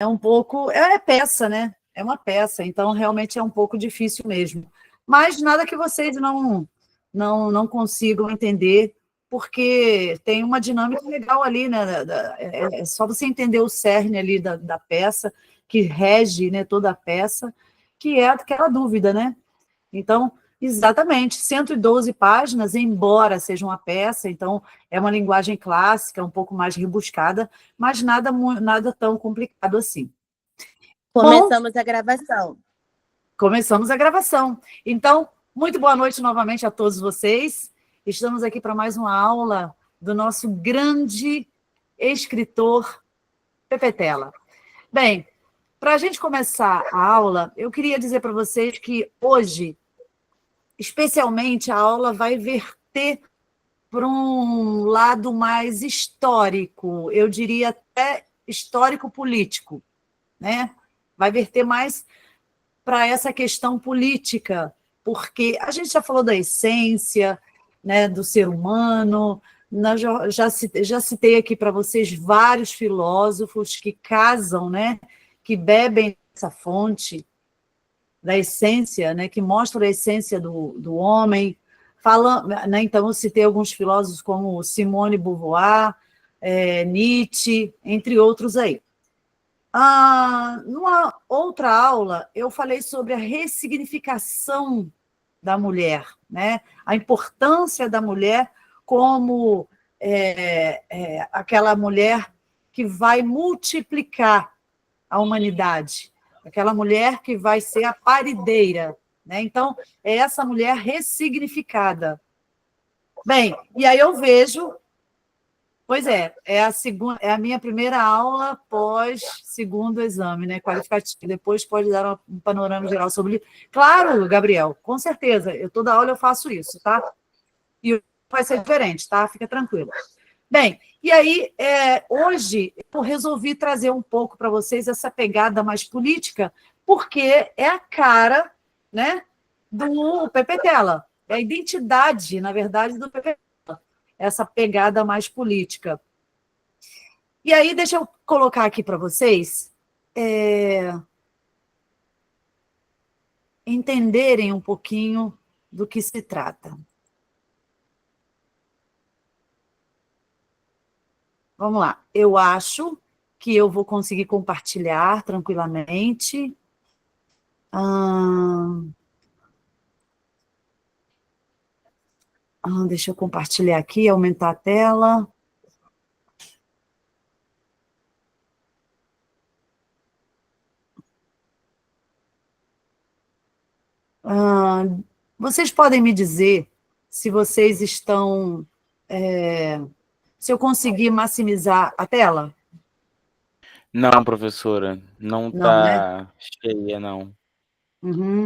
é um pouco... É peça, né? É uma peça, então realmente é um pouco difícil mesmo. Mas nada que vocês não consigam entender, porque tem uma dinâmica legal ali, né? É só você entender o cerne ali da peça, que rege, né, toda a peça, que é aquela dúvida, né? Então, exatamente, 112 páginas, embora seja uma peça, então é uma linguagem clássica, um pouco mais rebuscada, mas nada tão complicado assim. Bom, Começamos a gravação. começamos a gravação. Então, muito boa noite novamente a todos vocês. Estamos aqui para mais uma aula do nosso grande escritor Pepe Tela. Bem, para a gente começar a aula, eu queria dizer para vocês que hoje, especialmente, a aula vai verter para um lado mais histórico, eu diria até histórico-político, né? Vai verter mais para essa questão política, porque a gente já falou da essência, né, do ser humano, já citei aqui para vocês vários filósofos que casam, né, que bebem essa fonte da essência, né, que mostra a essência do homem. Né, então, eu citei alguns filósofos como Simone de Beauvoir, Nietzsche, entre outros aí. Numa outra aula, eu falei sobre a ressignificação da mulher, né? A importância da mulher como aquela mulher que vai multiplicar a humanidade, aquela mulher que vai ser a parideira, né? Então, é essa mulher ressignificada. Bem, e aí eu vejo... Pois é a minha primeira aula pós segundo exame, né, qualificativo. Depois pode dar um panorama geral sobre... Claro, Gabriel, com certeza, toda aula eu faço isso, tá? E vai ser diferente, tá? Fica tranquilo. Bem, e aí, hoje, eu resolvi trazer um pouco para vocês essa pegada mais política, porque é a cara, né, do Pepe Tela, é a identidade, na verdade, do Pepe Tela, essa pegada mais política. E aí, deixa eu colocar aqui para vocês entenderem um pouquinho do que se trata. Vamos lá. Eu acho que eu vou conseguir compartilhar tranquilamente. Deixa eu compartilhar aqui, aumentar a tela. Vocês podem me dizer se vocês estão... se eu conseguir maximizar a tela? Não, professora, não Não, né? está cheia, não.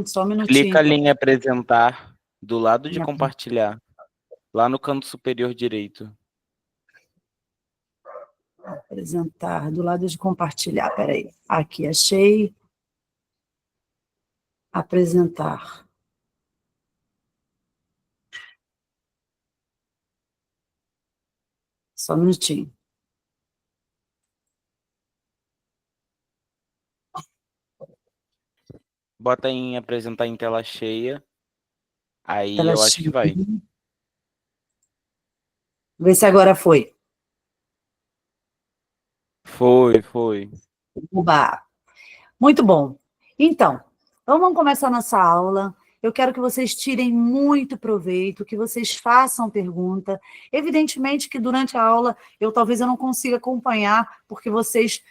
Só um Clica minutinho. ali em apresentar, do lado de Minha- compartilhar, lá no canto superior direito. Apresentar, do lado de compartilhar, peraí. Aqui, achei. Apresentar. Só um minutinho. Bota em apresentar em tela cheia, aí Tela eu acho que cheia. vai. Vê se agora foi. Foi. Uba. Muito bom. Então vamos começar nossa aula. Eu quero que vocês tirem muito proveito, que vocês façam pergunta. Evidentemente que durante a aula talvez eu não consiga acompanhar, porque vocês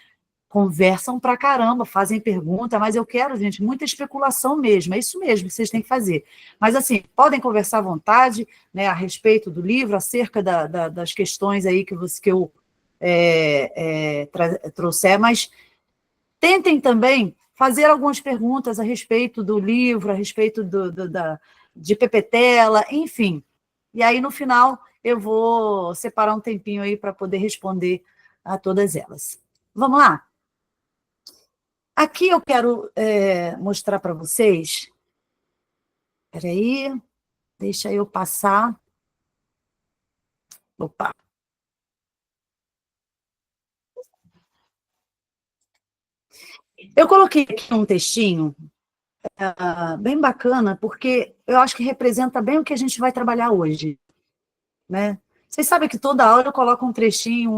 conversam pra caramba, fazem pergunta, mas eu quero, gente, muita especulação mesmo, é isso mesmo que vocês têm que fazer. Mas, assim, podem conversar à vontade, né, a respeito do livro, acerca das questões aí que eu trouxer, mas tentem também fazer algumas perguntas a respeito do livro, a respeito de Pepe Tela, enfim. E aí, no final, eu vou separar um tempinho aí para poder responder a todas elas. Vamos lá? Aqui eu quero mostrar para vocês... Espera aí, deixa eu passar. Opa! Eu coloquei aqui um textinho bem bacana, porque eu acho que representa bem o que a gente vai trabalhar hoje, né? Vocês sabem que toda aula eu coloco um trechinho,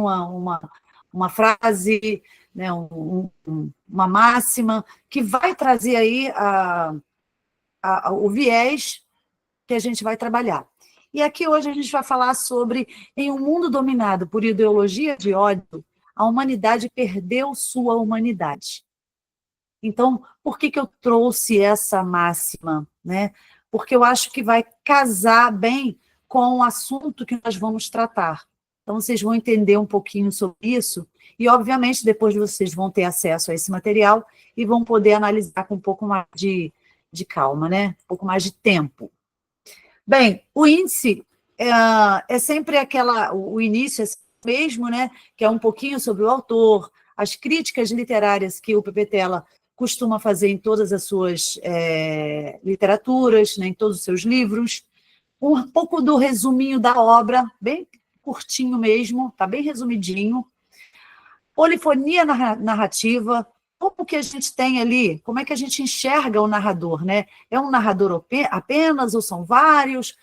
uma frase, né, uma máxima, que vai trazer aí o viés que a gente vai trabalhar. E aqui hoje a gente vai falar sobre, em um mundo dominado por ideologia de ódio, a humanidade perdeu sua humanidade. Então, por que eu trouxe essa máxima, né? Porque eu acho que vai casar bem com o assunto que nós vamos tratar. Então, vocês vão entender um pouquinho sobre isso, e, obviamente, depois vocês vão ter acesso a esse material e vão poder analisar com um pouco mais de calma, né? Um pouco mais de tempo. Bem, o índice é sempre o início é mesmo, né? Que é um pouquinho sobre o autor, as críticas literárias que o Pepe Tela costuma fazer em todas as suas literaturas, né, em todos os seus livros, um pouco do resuminho da obra, bem curtinho mesmo, está bem resumidinho, polifonia narrativa, como que a gente tem ali, como é que a gente enxerga o narrador, né? É um narrador apenas ou são vários?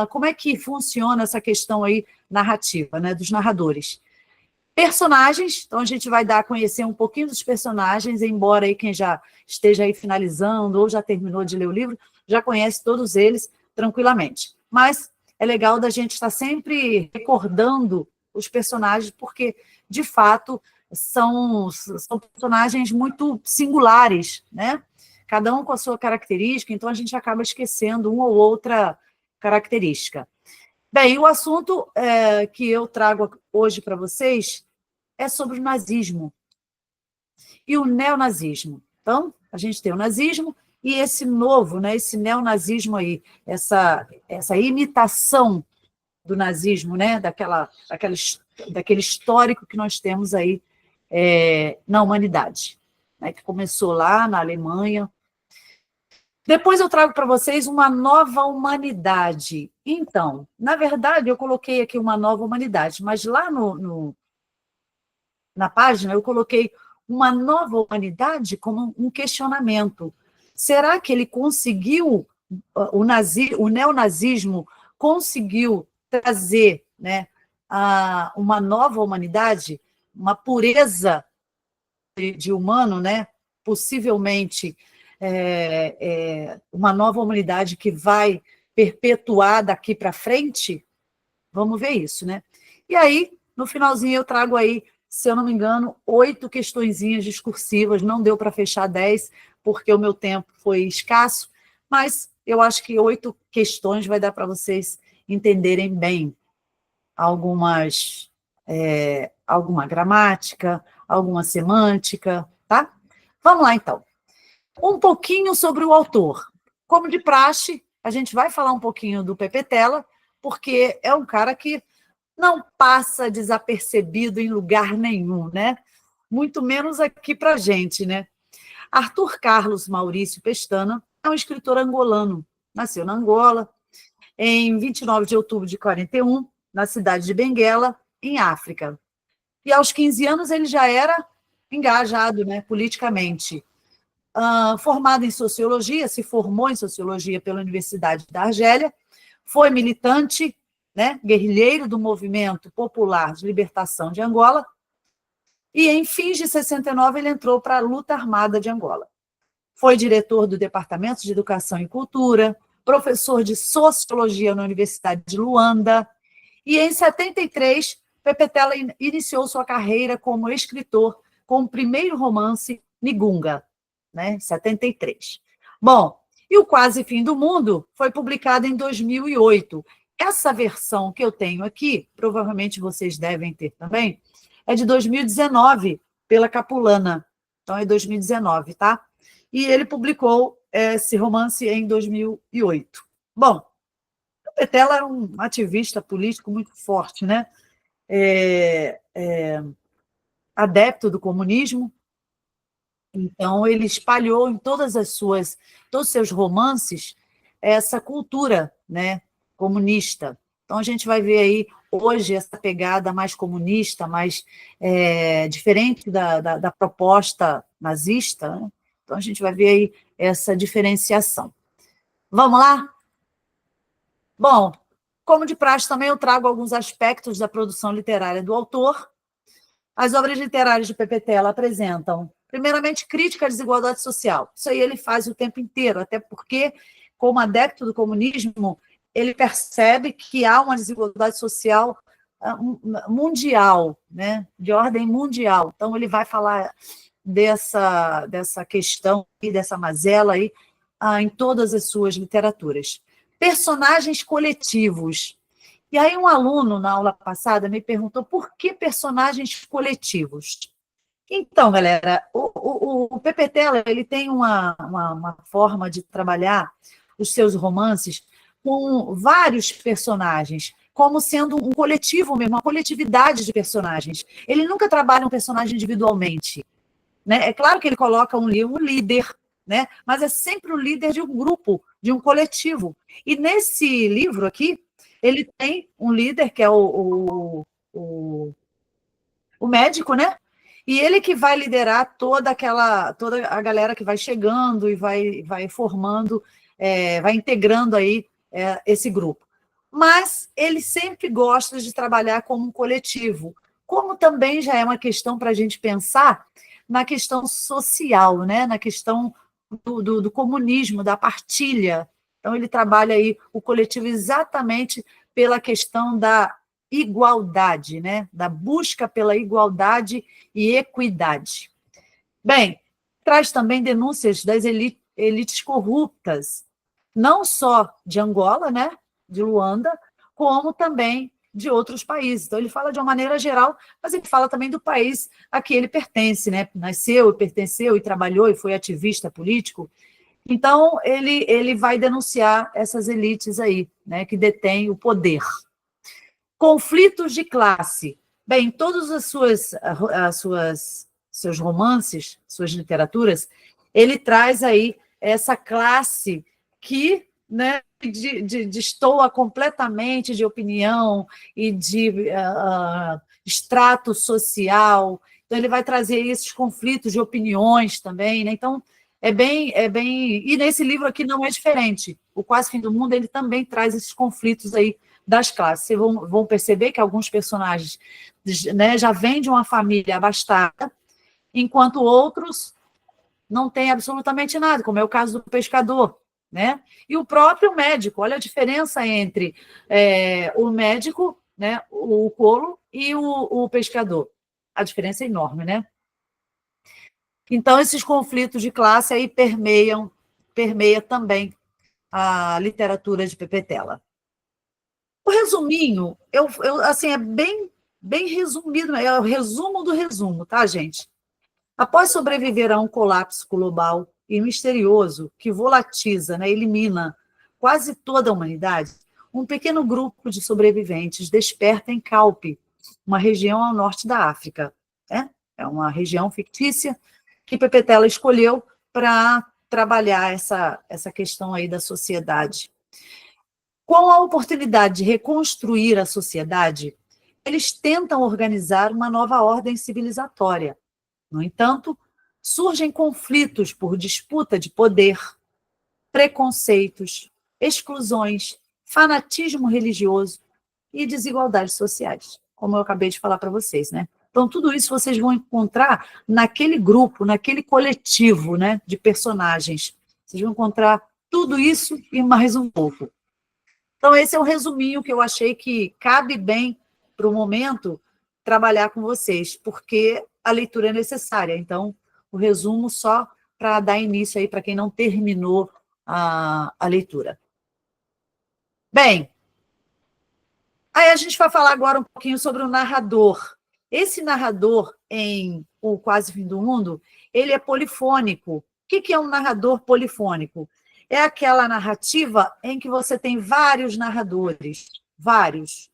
Como é que funciona essa questão aí narrativa, né, dos narradores? Personagens, então a gente vai dar a conhecer um pouquinho dos personagens, embora aí quem já esteja aí finalizando ou já terminou de ler o livro, já conhece todos eles tranquilamente. Mas é legal da gente estar sempre recordando os personagens, porque, de fato, são personagens muito singulares, né? Cada um com a sua característica, então a gente acaba esquecendo uma ou outra característica. Bem, o assunto que eu trago hoje para vocês é sobre o nazismo e o neonazismo. Então, a gente tem o nazismo e esse novo, né, esse neonazismo aí, essa imitação do nazismo, né, daquele histórico que nós temos aí na humanidade, né, que começou lá na Alemanha. Depois eu trago para vocês uma nova humanidade. Então, na verdade, eu coloquei aqui uma nova humanidade, mas lá na página eu coloquei uma nova humanidade como um questionamento. Será que ele conseguiu, o neonazismo conseguiu trazer, né, uma nova humanidade, uma pureza de humano, né, possivelmente uma nova humanidade que vai perpetuar daqui para frente? Vamos ver isso, né? E aí, no finalzinho, eu trago aí, se eu não me engano, 8 questõezinhas discursivas, não deu para fechar 10, porque o meu tempo foi escasso, mas eu acho que 8 questões vai dar para vocês entenderem bem alguma gramática, alguma semântica, tá? Vamos lá, então. Um pouquinho sobre o autor. Como de praxe, a gente vai falar um pouquinho do Pepe Tela, porque é um cara que não passa desapercebido em lugar nenhum, né? Muito menos aqui para a gente, né? Arthur Carlos Maurício Pestana é um escritor angolano. Nasceu na Angola em 29 de outubro de 41, na cidade de Benguela, em África. E aos 15 anos ele já era engajado, né, politicamente. Formado em Sociologia, se formou em Sociologia pela Universidade da Argélia, foi militante, né, guerrilheiro do Movimento Popular de Libertação de Angola, e em fins de 69 ele entrou para a luta armada de Angola. Foi diretor do Departamento de Educação e Cultura, professor de Sociologia na Universidade de Luanda, e em 73, Pepe Tela iniciou sua carreira como escritor com o primeiro romance, Nigunga, né, 73. Bom, e o Quase Fim do Mundo foi publicado em 2008. Essa versão que eu tenho aqui, provavelmente vocês devem ter também, é de 2019, pela Capulana. Então, é 2019, tá? E ele publicou esse romance em 2008. Bom, o Petela era um ativista político muito forte, né? Adepto do comunismo. Então, ele espalhou em todos os seus romances essa cultura, né, comunista. Então, a gente vai ver aí hoje essa pegada mais comunista, mais diferente da proposta nazista, né? Então, a gente vai ver aí essa diferenciação. Vamos lá? Bom, como de praxe também eu trago alguns aspectos da produção literária do autor. As obras literárias de Pepetela apresentam, primeiramente, crítica à desigualdade social. Isso aí ele faz o tempo inteiro, até porque, como adepto do comunismo, ele percebe que há uma desigualdade social mundial, né, de ordem mundial. Então, ele vai falar dessa questão, dessa mazela aí, em todas as suas literaturas. Personagens coletivos. E aí um aluno, na aula passada, me perguntou por que personagens coletivos? Então, galera, o Pepetela ele tem uma forma de trabalhar os seus romances com vários personagens, como sendo um coletivo mesmo, uma coletividade de personagens. Ele nunca trabalha um personagem individualmente, né? É claro que ele coloca um líder, né? Mas é sempre o líder de um grupo, de um coletivo. E nesse livro aqui, ele tem um líder, que é o médico, né? E ele que vai liderar toda a galera que vai chegando e vai formando, vai integrando aí esse grupo. Mas ele sempre gosta de trabalhar como um coletivo, como também já é uma questão para a gente pensar na questão social, né? Na questão do comunismo, da partilha. Então, ele trabalha aí o coletivo exatamente pela questão da igualdade, né? Da busca pela igualdade e equidade. Bem, traz também denúncias das elites corruptas, não só de Angola, né? De Luanda, como também de outros países. Então, ele fala de uma maneira geral, mas ele fala também do país a que ele pertence, né? Nasceu, pertenceu e trabalhou e foi ativista político. Então, ele vai denunciar essas elites aí, né, que detêm o poder. Conflitos de classe. Bem, todos seus romances, suas literaturas, ele traz aí essa classe que, né, destoa completamente de opinião e de extrato social. Então, ele vai trazer esses conflitos de opiniões também, né? Então, é bem... E nesse livro aqui não é diferente. O Quase Fim do Mundo, ele também traz esses conflitos aí das classes. Vocês vão perceber que alguns personagens, né, já vêm de uma família abastada, enquanto outros não têm absolutamente nada, como é o caso do pescador, né? E o próprio médico, olha a diferença entre o médico, né, o colo, e o pescador. A diferença é enorme, né? Então, esses conflitos de classe aí permeia também a literatura de Pepetela. O resuminho, assim, é bem resumido, é o resumo do resumo, tá, gente? Após sobreviver a um colapso global e misterioso que volatiza, né, elimina quase toda a humanidade, um pequeno grupo de sobreviventes desperta em Calpe, uma região ao norte da África. Né? É uma região fictícia que Pepetela escolheu para trabalhar essa questão aí da sociedade. Com a oportunidade de reconstruir a sociedade, eles tentam organizar uma nova ordem civilizatória. No entanto, surgem conflitos por disputa de poder, preconceitos, exclusões, fanatismo religioso e desigualdades sociais, como eu acabei de falar para vocês, né? Então, tudo isso vocês vão encontrar naquele grupo, naquele coletivo, né, de personagens. Vocês vão encontrar tudo isso e mais um pouco. Então, esse é um resuminho que eu achei que cabe bem para o momento trabalhar com vocês, porque a leitura é necessária. Então, o resumo só para dar início aí para quem não terminou a leitura. Bem, aí a gente vai falar agora um pouquinho sobre o narrador. Esse narrador em O Quase Fim do Mundo, ele é polifônico. O que é um narrador polifônico? É aquela narrativa em que você tem vários narradores, vários.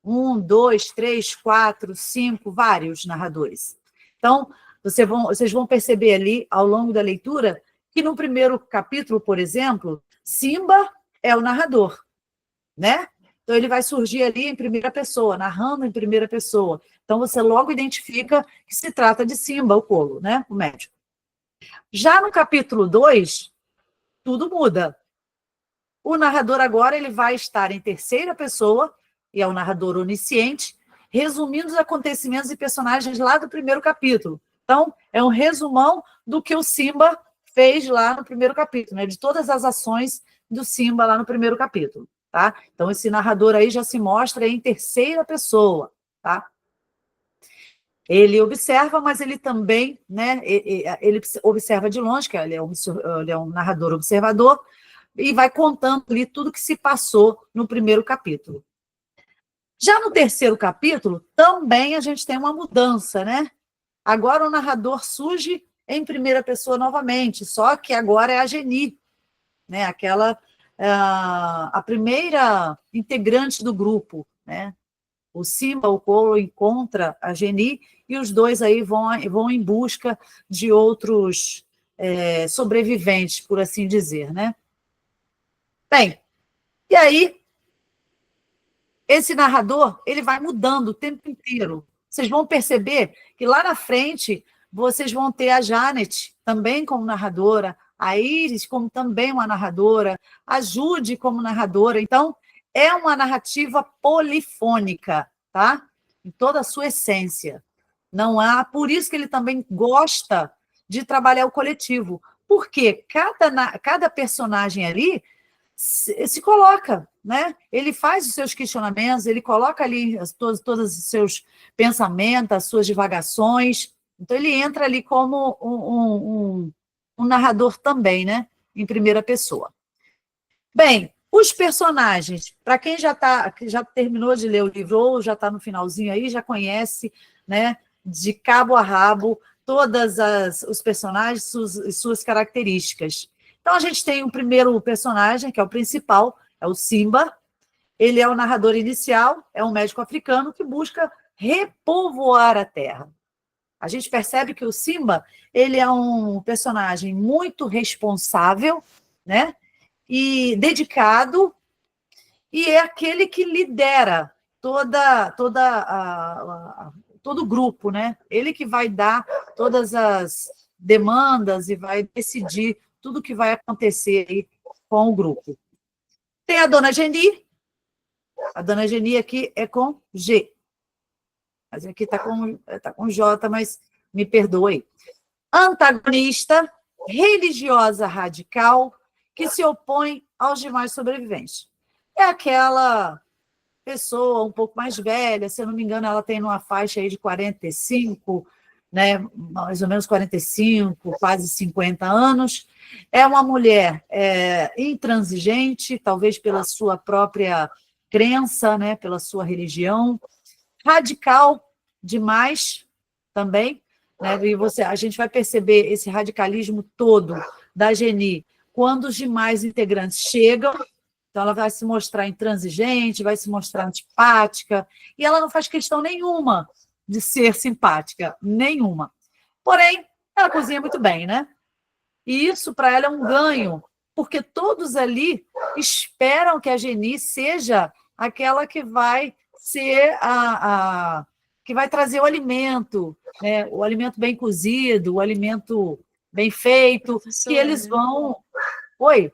1, 2, 3, 4, 5, vários narradores. Então, vocês vão perceber ali, ao longo da leitura, que no primeiro capítulo, por exemplo, Simba é o narrador, né? Então, ele vai surgir ali em primeira pessoa, narrando em primeira pessoa. Então, você logo identifica que se trata de Simba, o Colo, né? O médico. Já no capítulo 2, tudo muda. O narrador agora ele vai estar em terceira pessoa, e é o narrador onisciente, resumindo os acontecimentos e personagens lá do primeiro capítulo. Então, é um resumão do que o Simba fez lá no primeiro capítulo, né? De todas as ações do Simba lá no primeiro capítulo. Tá? Então, esse narrador aí já se mostra em terceira pessoa. Tá? Ele observa, mas ele também, né, ele observa de longe, que ele é um narrador observador, e vai contando ali tudo que se passou no primeiro capítulo. Já no terceiro capítulo, também a gente tem uma mudança, né? Agora o narrador surge em primeira pessoa novamente, só que agora é a Geni, né? A primeira integrante do grupo, né? O Simba, o Colo, encontra a Geni e os dois aí vão em busca de outros sobreviventes, por assim dizer, né? Bem, e aí esse narrador ele vai mudando o tempo inteiro. Vocês vão perceber que lá na frente vocês vão ter a Janet também como narradora, a Iris como também uma narradora, a Judy como narradora. Então, é uma narrativa polifônica, tá? Em toda a sua essência. Não há, por isso que ele também gosta de trabalhar o coletivo, porque cada personagem ali se coloca, né? Ele faz os seus questionamentos, ele coloca ali todos os seus pensamentos, as suas divagações. Então, ele entra ali como um narrador também, né? Em primeira pessoa. Bem, os personagens, para quem que já terminou de ler o livro ou já está no finalzinho aí, já conhece, né? De cabo a rabo, todos os personagens, suas características. Então, a gente tem o primeiro personagem, que é o principal, é o Simba. Ele é o narrador inicial, é um médico africano que busca repovoar a Terra. A gente percebe que o Simba ele é um personagem muito responsável, né? E dedicado, e é aquele que lidera todo o grupo, né? Ele que vai dar todas as demandas e vai decidir tudo o que vai acontecer aí com o grupo. Tem a Dona Geni. A Dona Geni aqui é com G. Mas aqui está com J, mas me perdoe. Antagonista, religiosa radical, que se opõe aos demais sobreviventes. É aquela pessoa um pouco mais velha, se eu não me engano, ela tem uma faixa aí de 45, né, mais ou menos 45, quase 50 anos. É uma mulher intransigente, talvez pela sua própria crença, né, pela sua religião, radical demais também, né, e a gente vai perceber esse radicalismo todo da Geni quando os demais integrantes chegam. Então, ela vai se mostrar intransigente, vai se mostrar antipática, e ela não faz questão nenhuma de ser simpática, nenhuma. Porém, ela cozinha muito bem, né? E isso, para ela, é um ganho, porque todos ali esperam que a Geni seja aquela que vai ser que vai trazer o alimento, né? O alimento bem cozido, o alimento bem feito, que eles vão... Oi?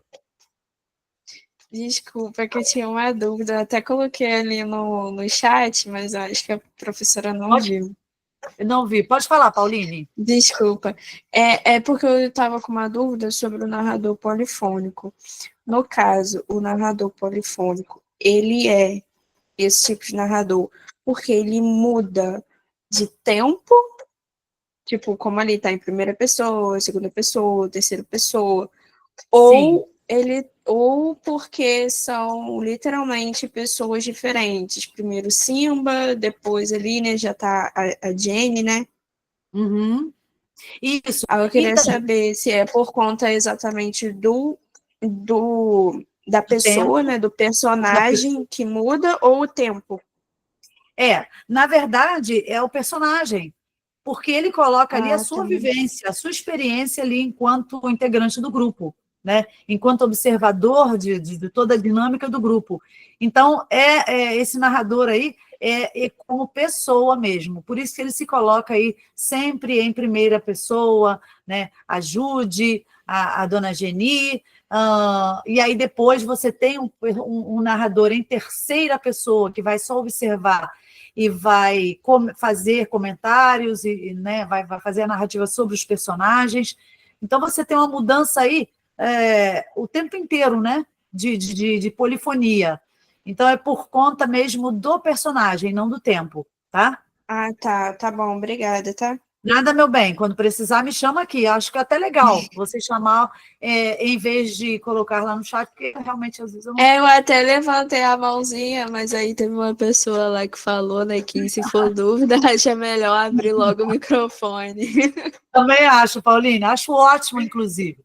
Desculpa, que eu tinha uma dúvida. Até coloquei ali no chat, mas eu acho que a professora não viu. Eu não vi. Pode falar, Pauline. Desculpa. É porque eu estava com uma dúvida sobre o narrador polifônico. No caso, o narrador polifônico, ele é esse tipo de narrador porque ele muda de tempo, tipo, como ali está em primeira pessoa, segunda pessoa, terceira pessoa, ou porque são literalmente pessoas diferentes. Primeiro Simba, depois ali, né, já tá a Jenny, né? Uhum. Isso. Aí eu queria saber se é por conta exatamente da pessoa, né, do personagem que muda, ou o tempo. Na verdade, é o personagem, porque ele coloca ali a sua vivência, a sua experiência ali enquanto integrante do grupo, né? Enquanto observador de toda a dinâmica do grupo. Então, esse narrador aí é como pessoa mesmo, por isso que ele se coloca aí sempre em primeira pessoa, né? Ajude a dona Geni, e aí depois você tem um narrador em terceira pessoa, que vai só observar e vai fazer comentários, né, vai fazer a narrativa sobre os personagens. Então, você tem uma mudança aí o tempo inteiro, né, de polifonia. Então, é por conta mesmo do personagem, não do tempo, tá? Ah, tá bom, obrigada, tá? Nada, meu bem, quando precisar, me chama aqui. Acho que é até legal você chamar, em vez de colocar lá no chat, porque realmente às vezes eu não... Eu até levantei a mãozinha, mas aí teve uma pessoa lá que falou, né, que se for dúvida, acha melhor abrir logo o microfone. Também acho, Paulina, acho ótimo, inclusive.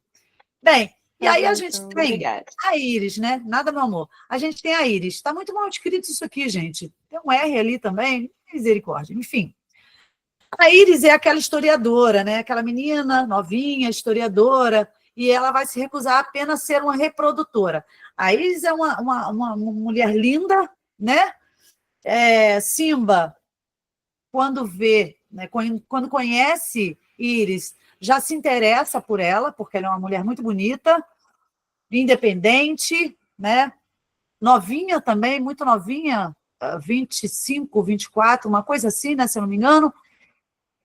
Bem, e Tá aí bom, a gente então, tem obrigada. a Íris, né? Nada, meu amor. A gente tem a Íris. Está muito mal escrito isso aqui, gente. Tem um R ali também, misericórdia. Enfim. A Íris é aquela historiadora, né? Aquela menina novinha, historiadora, e ela vai se recusar a apenas ser uma reprodutora. A Íris é uma mulher linda, né? Simba, quando vê, né? Quando conhece Íris, já se interessa por ela, porque ela é uma mulher muito bonita, independente, né? Novinha também, muito novinha, 25, 24, uma coisa assim, né? Se eu não me engano.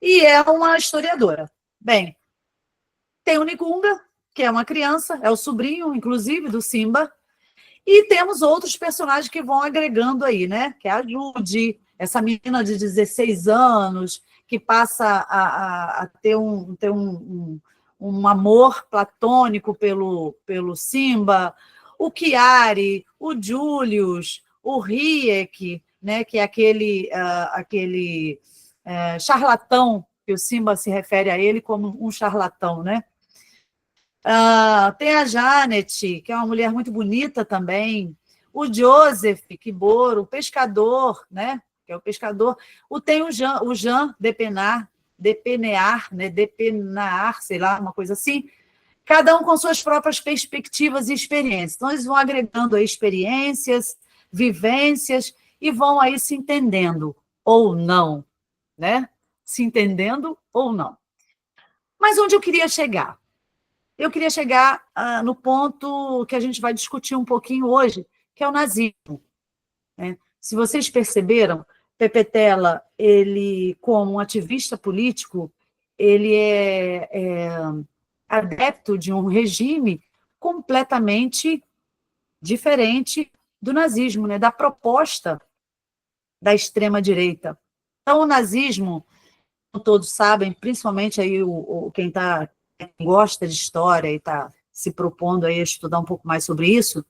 E é uma historiadora. Bem, tem o Nigunga, que é uma criança, é o sobrinho, inclusive, do Simba, e temos outros personagens que vão agregando aí, né? Que é a Judy, essa menina de 16 anos, que passa a ter um amor platônico pelo Simba, o Chiari, o Julius, o Riek, né? Que é aquele charlatão, que o Simba se refere a ele como um charlatão, né? Tem a Janet, que é uma mulher muito bonita também. O Joseph Kiboro, o pescador, né? Que é o pescador. Tem o Jean Depenear, né? Depenar, sei lá, uma coisa assim. Cada um com suas próprias perspectivas e experiências. Então, eles vão agregando aí experiências, vivências, e vão aí se entendendo, ou não, né? Se entendendo ou não. Mas onde eu queria chegar? Eu queria chegar no ponto que a gente vai discutir um pouquinho hoje, que é o nazismo, né? Se vocês perceberam, Pepetela, ele, como um ativista político, ele é adepto de um regime completamente diferente do nazismo, né? Da proposta da extrema-direita. Então, o nazismo, como todos sabem, principalmente aí quem gosta de história e está se propondo aí a estudar um pouco mais sobre isso,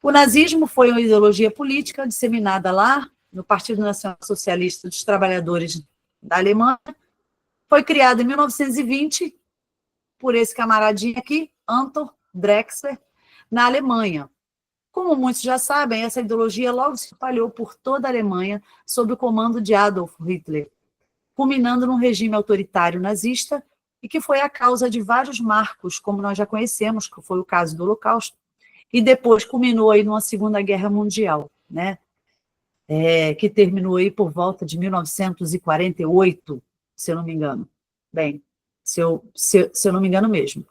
o nazismo foi uma ideologia política disseminada lá no Partido Nacional Socialista dos Trabalhadores da Alemanha, foi criado em 1920 por esse camaradinho aqui, Anton Drexler, na Alemanha. Como muitos já sabem, essa ideologia logo se espalhou por toda a Alemanha sob o comando de Adolf Hitler, culminando num regime autoritário nazista e que foi a causa de vários marcos, como nós já conhecemos, que foi o caso do Holocausto, e depois culminou aí numa Segunda Guerra Mundial, né? Que terminou aí por volta de 1948, se eu não me engano. Bem, se eu não me engano mesmo.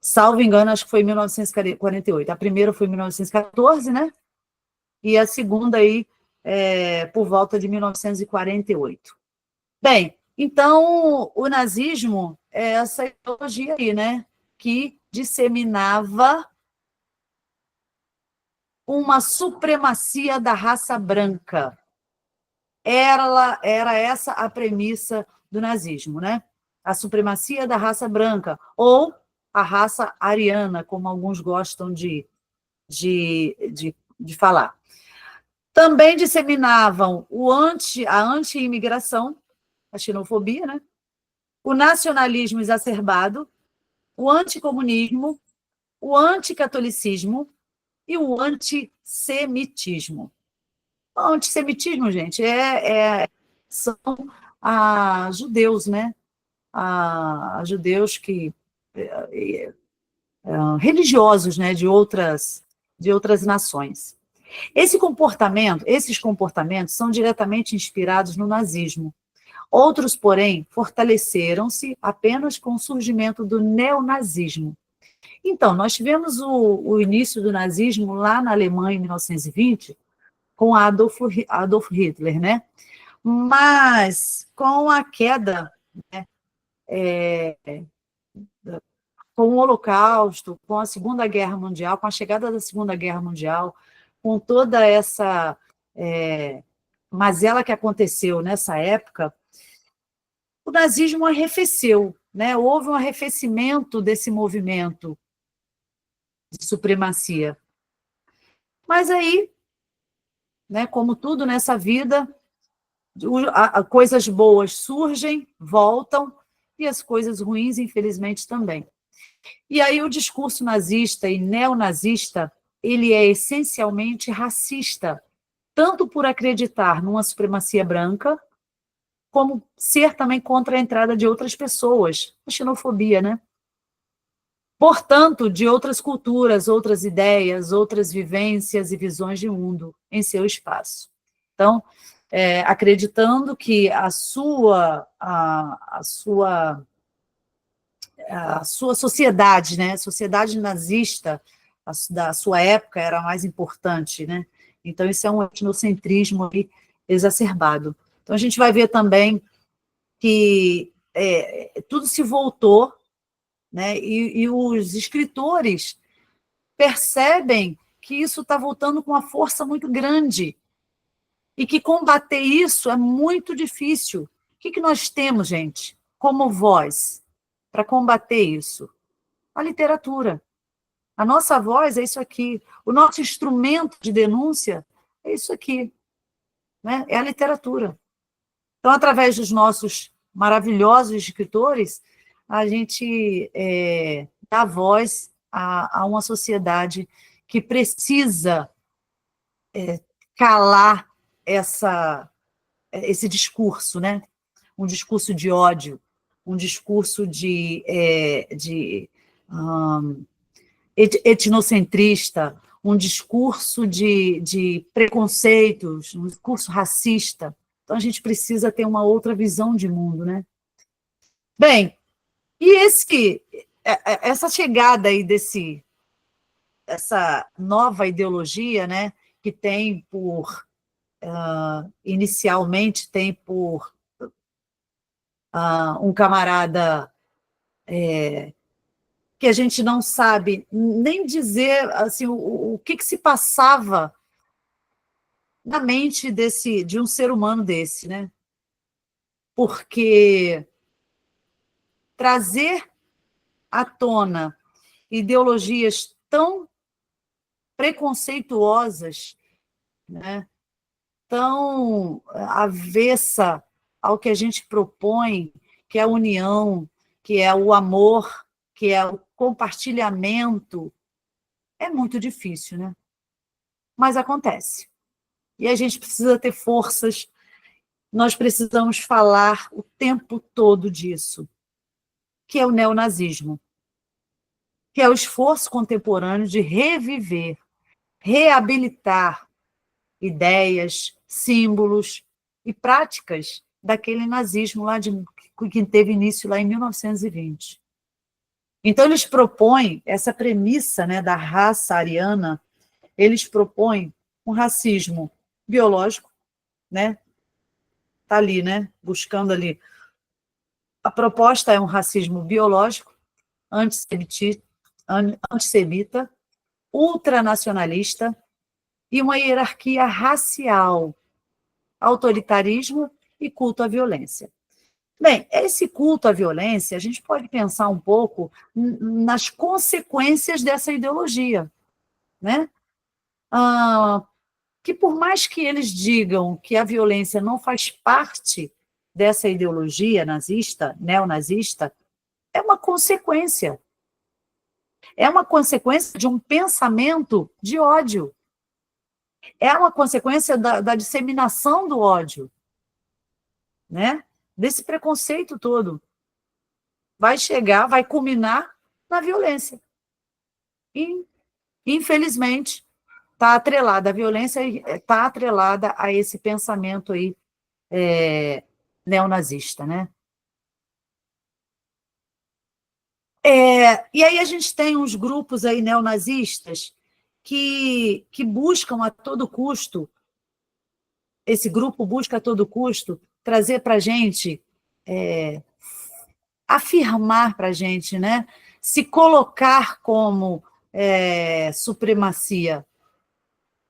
Salvo engano, acho que foi em 1948. A primeira foi em 1914, né? E a segunda aí por volta de 1948. Bem, então, o nazismo é essa ideologia aí, né? Que disseminava uma supremacia da raça branca. Era essa a premissa do nazismo, né? A supremacia da raça branca, ou a raça ariana, como alguns gostam de falar. Também disseminavam a anti-imigração, a xenofobia, né? O nacionalismo exacerbado, o anticomunismo, o anticatolicismo e o antissemitismo. O antissemitismo, gente, são judeus, né? A judeus que religiosos, né, de outras nações. Esses comportamentos são diretamente inspirados no nazismo. Outros, porém, fortaleceram-se apenas com o surgimento do neonazismo. Então, nós tivemos o início do nazismo lá na Alemanha, em 1920, com Adolf Hitler, né? Mas, com a queda, né, com o Holocausto, com a Segunda Guerra Mundial, com a chegada da Segunda Guerra Mundial, com toda essa mazela que aconteceu nessa época, o nazismo arrefeceu, né? Houve um arrefecimento desse movimento de supremacia. Mas aí, né, como tudo nessa vida, coisas boas surgem, voltam, e as coisas ruins, infelizmente, também. E aí o discurso nazista e neonazista, ele é essencialmente racista, tanto por acreditar numa supremacia branca, como ser também contra a entrada de outras pessoas, a xenofobia, né? Portanto, de outras culturas, outras ideias, outras vivências e visões de mundo em seu espaço. Então, acreditando que a sua sociedade, né, sociedade nazista da sua época era mais importante, né? Então, isso é um etnocentrismo exacerbado. Então, a gente vai ver também que tudo se voltou, né? E os escritores percebem que isso está voltando com uma força muito grande e que combater isso é muito difícil. O que nós temos, gente, como voz para combater isso? A literatura. A nossa voz é isso aqui. O nosso instrumento de denúncia é isso aqui, né? É a literatura. Então, através dos nossos maravilhosos escritores, a gente dá voz a uma sociedade que precisa calar esse discurso, né? Um discurso de ódio, um discurso de etnocentrista, um discurso de preconceitos, um discurso racista. Então, a gente precisa ter uma outra visão de mundo, né? Bem, e essa chegada aí essa nova ideologia, né, que tem inicialmente tem por um camarada que a gente não sabe nem dizer assim, o que se passava na mente de um ser humano desse, né? Porque trazer à tona ideologias tão preconceituosas, né, tão avessa ao que a gente propõe, que é a união, que é o amor, que é o compartilhamento, é muito difícil, né? Mas acontece. E a gente precisa ter forças, nós precisamos falar o tempo todo disso, que é o neonazismo, que é o esforço contemporâneo de reviver, reabilitar ideias, símbolos e práticas daquele nazismo que teve início lá em 1920. Então, eles propõem essa premissa, né, da raça ariana, eles propõem um racismo biológico, né? Está ali, né? Buscando ali. A proposta é um racismo biológico, antissemita, ultranacionalista e uma hierarquia racial, autoritarismo e culto à violência. Bem, esse culto à violência, a gente pode pensar um pouco nas consequências dessa ideologia, né? Que por mais que eles digam que a violência não faz parte dessa ideologia nazista, neonazista, é uma consequência. É uma consequência de um pensamento de ódio. É uma consequência da disseminação do ódio, né? Desse preconceito todo. Vai culminar na violência. E, infelizmente, está atrelada, a violência está atrelada a esse pensamento aí neonazista, né? E aí a gente tem uns grupos aí neonazistas que buscam a todo custo, esse grupo busca a todo custo trazer para a gente, afirmar para a gente, né? Se colocar como supremacia,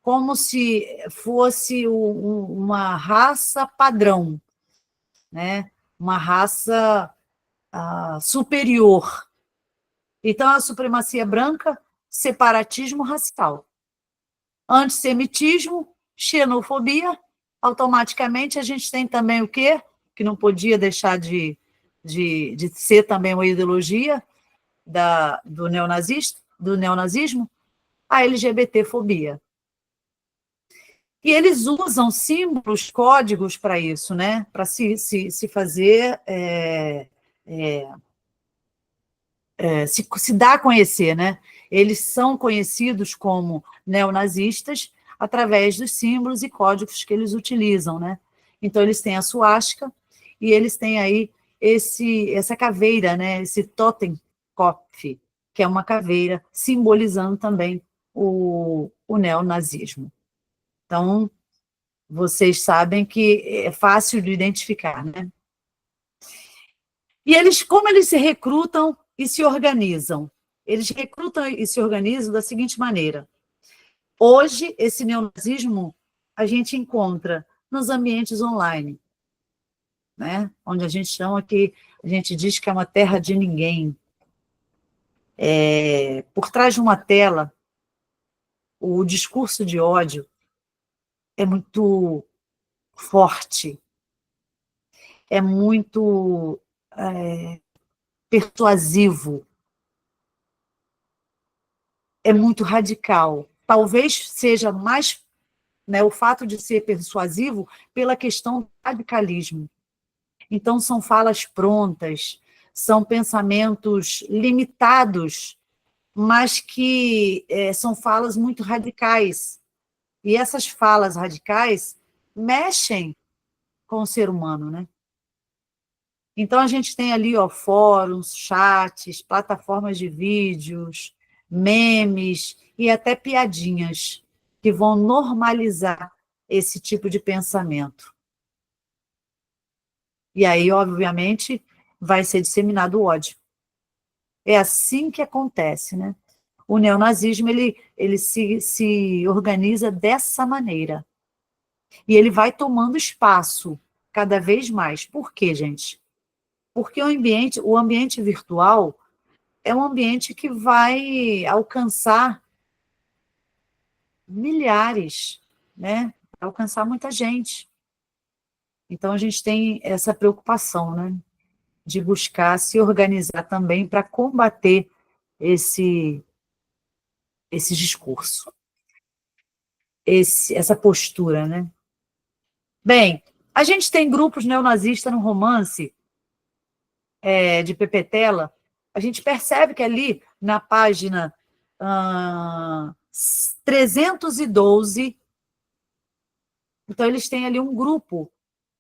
como se fosse uma raça padrão, né? Uma raça superior. Então, a supremacia branca, separatismo racial. Antissemitismo, xenofobia, automaticamente a gente tem também o quê? Que não podia deixar de ser também uma ideologia do neonazismo, a LGBTfobia. E eles usam símbolos, códigos para isso, né? Para se fazer, se dar a conhecer, né? Eles são conhecidos como neonazistas através dos símbolos e códigos que eles utilizam, né? Então, eles têm a suástica e eles têm aí essa caveira, né? Esse Totenkopf, que é uma caveira simbolizando também o neonazismo. Então, vocês sabem que é fácil de identificar, né? E eles, como eles se recrutam e se organizam? Eles recrutam e se organizam da seguinte maneira. Hoje, esse neonazismo a gente encontra nos ambientes online, né? Onde a gente chama que, a gente diz que é uma terra de ninguém. Por trás de uma tela, o discurso de ódio é muito forte, é muito persuasivo, é muito radical. Talvez seja mais, né, o fato de ser persuasivo pela questão do radicalismo. Então, são falas prontas, são pensamentos limitados, mas que são falas muito radicais. E essas falas radicais mexem com o ser humano, né? Então, a gente tem ali fóruns, chats, plataformas de vídeos, memes e até piadinhas que vão normalizar esse tipo de pensamento. E aí, obviamente, vai ser disseminado o ódio. É assim que acontece, né? O neonazismo, ele se organiza dessa maneira. E ele vai tomando espaço cada vez mais. Por quê, gente? Porque o ambiente virtual é um ambiente que vai alcançar milhares, né? Vai alcançar muita gente. Então, a gente tem essa preocupação, né? De buscar se organizar também para combater esse discurso, essa postura, né? Bem, a gente tem grupos neonazistas no romance de Pepetela, a gente percebe que ali na página 312, então eles têm ali um grupo.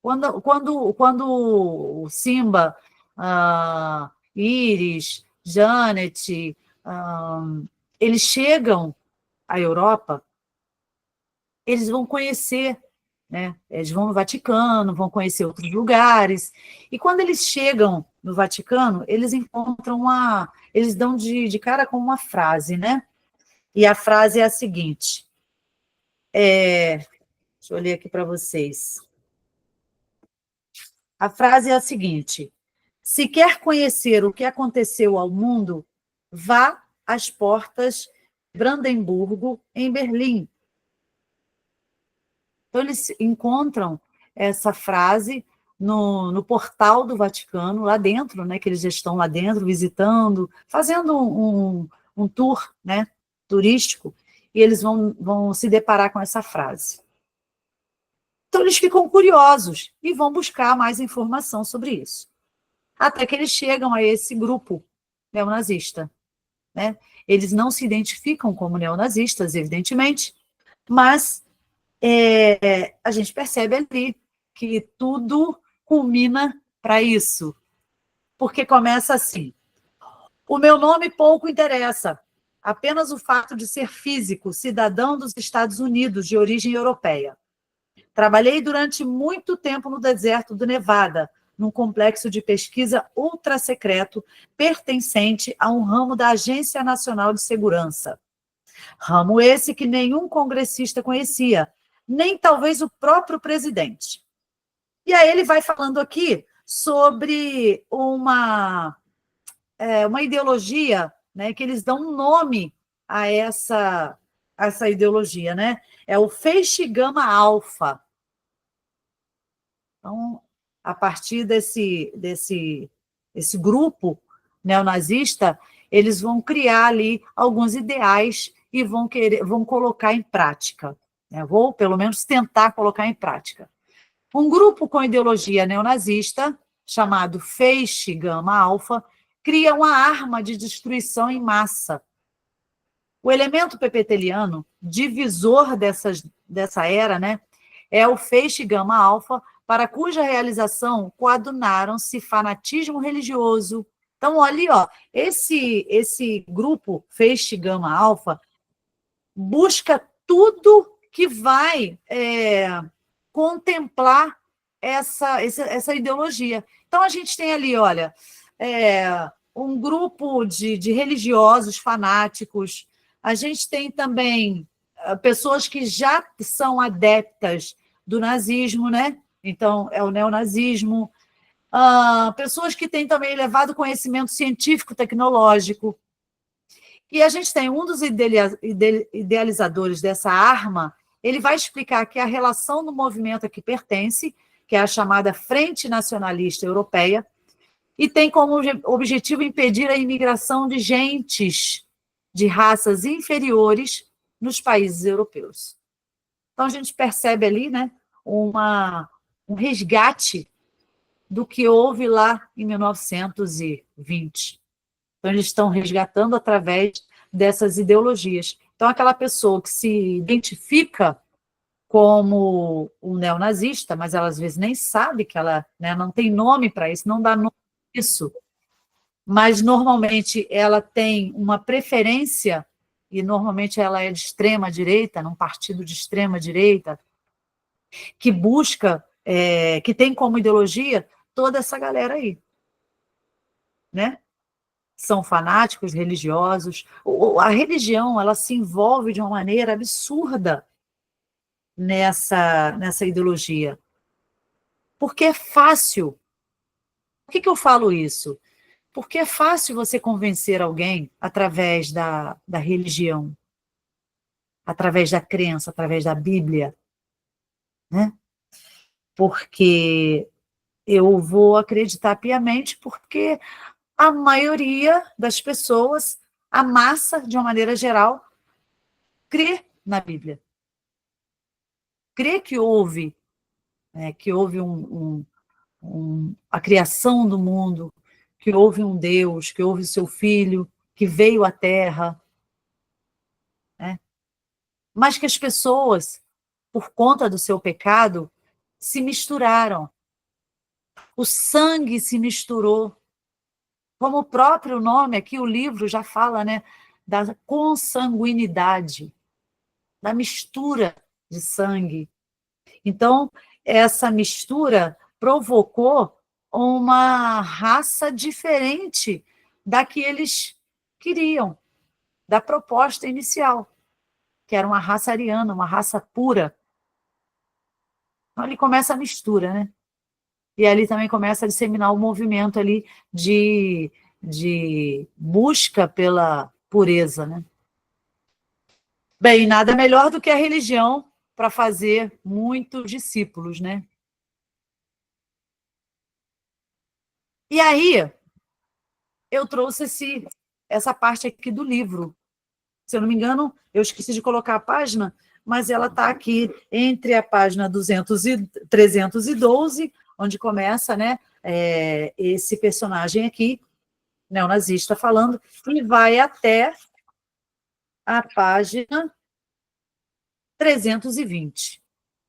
Quando o Simba, Iris, Janet, eles chegam à Europa, eles vão conhecer, né? Eles vão no Vaticano, vão conhecer outros lugares, e quando eles chegam no Vaticano, eles encontram eles dão de cara com uma frase, né? E a frase é a seguinte, deixa eu ler aqui para vocês. A frase é a seguinte: se quer conhecer o que aconteceu ao mundo, vá às portas de Brandemburgo, em Berlim. Então, eles encontram essa frase no portal do Vaticano, lá dentro, né, que eles já estão lá dentro, visitando, fazendo um tour, né, turístico, e eles vão se deparar com essa frase. Então, eles ficam curiosos e vão buscar mais informação sobre isso. Até que eles chegam a esse grupo neonazista. né? Eles não se identificam como neonazistas, evidentemente, mas a gente percebe ali que tudo culmina para isso, porque começa assim: o meu nome pouco interessa, apenas o fato de ser físico, cidadão dos Estados Unidos de origem europeia. Trabalhei durante muito tempo no deserto do Nevada, num complexo de pesquisa ultra-secreto pertencente a um ramo da Agência Nacional de Segurança. Ramo esse que nenhum congressista conhecia, nem talvez o próprio presidente. E aí ele vai falando aqui sobre uma ideologia, né, que eles dão um nome a essa ideologia, né? É o feixe gama alfa. Então, a partir desse grupo neonazista, eles vão criar ali alguns ideais e vão colocar em prática, né? Vou, pelo menos, tentar colocar em prática. Um grupo com ideologia neonazista, chamado Feixe Gama Alfa, cria uma arma de destruição em massa. O elemento pepeteliano, divisor dessa era, né, é o Feixe Gama Alfa, para cuja realização coadunaram-se fanatismo religioso. Então, olha, ó, esse grupo Feixe Gama Alfa busca tudo que vai contemplar essa ideologia. Então, a gente tem ali, olha, um grupo de religiosos fanáticos, a gente tem também pessoas que já são adeptas do nazismo, né? Então, é o neonazismo. Pessoas que têm também elevado conhecimento científico, tecnológico. E a gente tem um dos idealizadores dessa arma, ele vai explicar que a relação do movimento a que pertence, que é a chamada Frente Nacionalista Europeia, e tem como objetivo impedir a imigração de gentes de raças inferiores nos países europeus. Então, a gente percebe ali, né, um resgate do que houve lá em 1920. Então, eles estão resgatando através dessas ideologias. Então, aquela pessoa que se identifica como um neonazista, mas ela às vezes nem sabe que ela, né, não tem nome para isso, não dá nome para isso, mas normalmente ela tem uma preferência, e normalmente ela é de extrema direita, num partido de extrema direita, que busca, que tem como ideologia toda essa galera aí, né? São fanáticos religiosos. A religião, ela se envolve de uma maneira absurda nessa ideologia. Porque é fácil. Por que eu falo isso? Porque é fácil você convencer alguém através da religião, através da crença, através da Bíblia, né? Porque eu vou acreditar piamente, porque a maioria das pessoas, a massa, de uma maneira geral, crê na Bíblia. Crê que houve, a criação do mundo, que houve um Deus, que houve o seu Filho, que veio à Terra, né? Mas que as pessoas, por conta do seu pecado, se misturaram. O sangue se misturou. Como o próprio nome aqui, o livro já fala, né, da consanguinidade, da mistura de sangue. Então, essa mistura provocou uma raça diferente da que eles queriam, da proposta inicial, que era uma raça ariana, uma raça pura. Então, ali começa a mistura, né? E ali também começa a disseminar o movimento ali de busca pela pureza, né? Bem, nada melhor do que a religião para fazer muitos discípulos, né? E aí, eu trouxe essa parte aqui do livro. Se eu não me engano, eu esqueci de colocar a página, mas ela está aqui entre a página 200 e 312, onde começa, né, esse personagem aqui, neonazista falando, e vai até a página 320.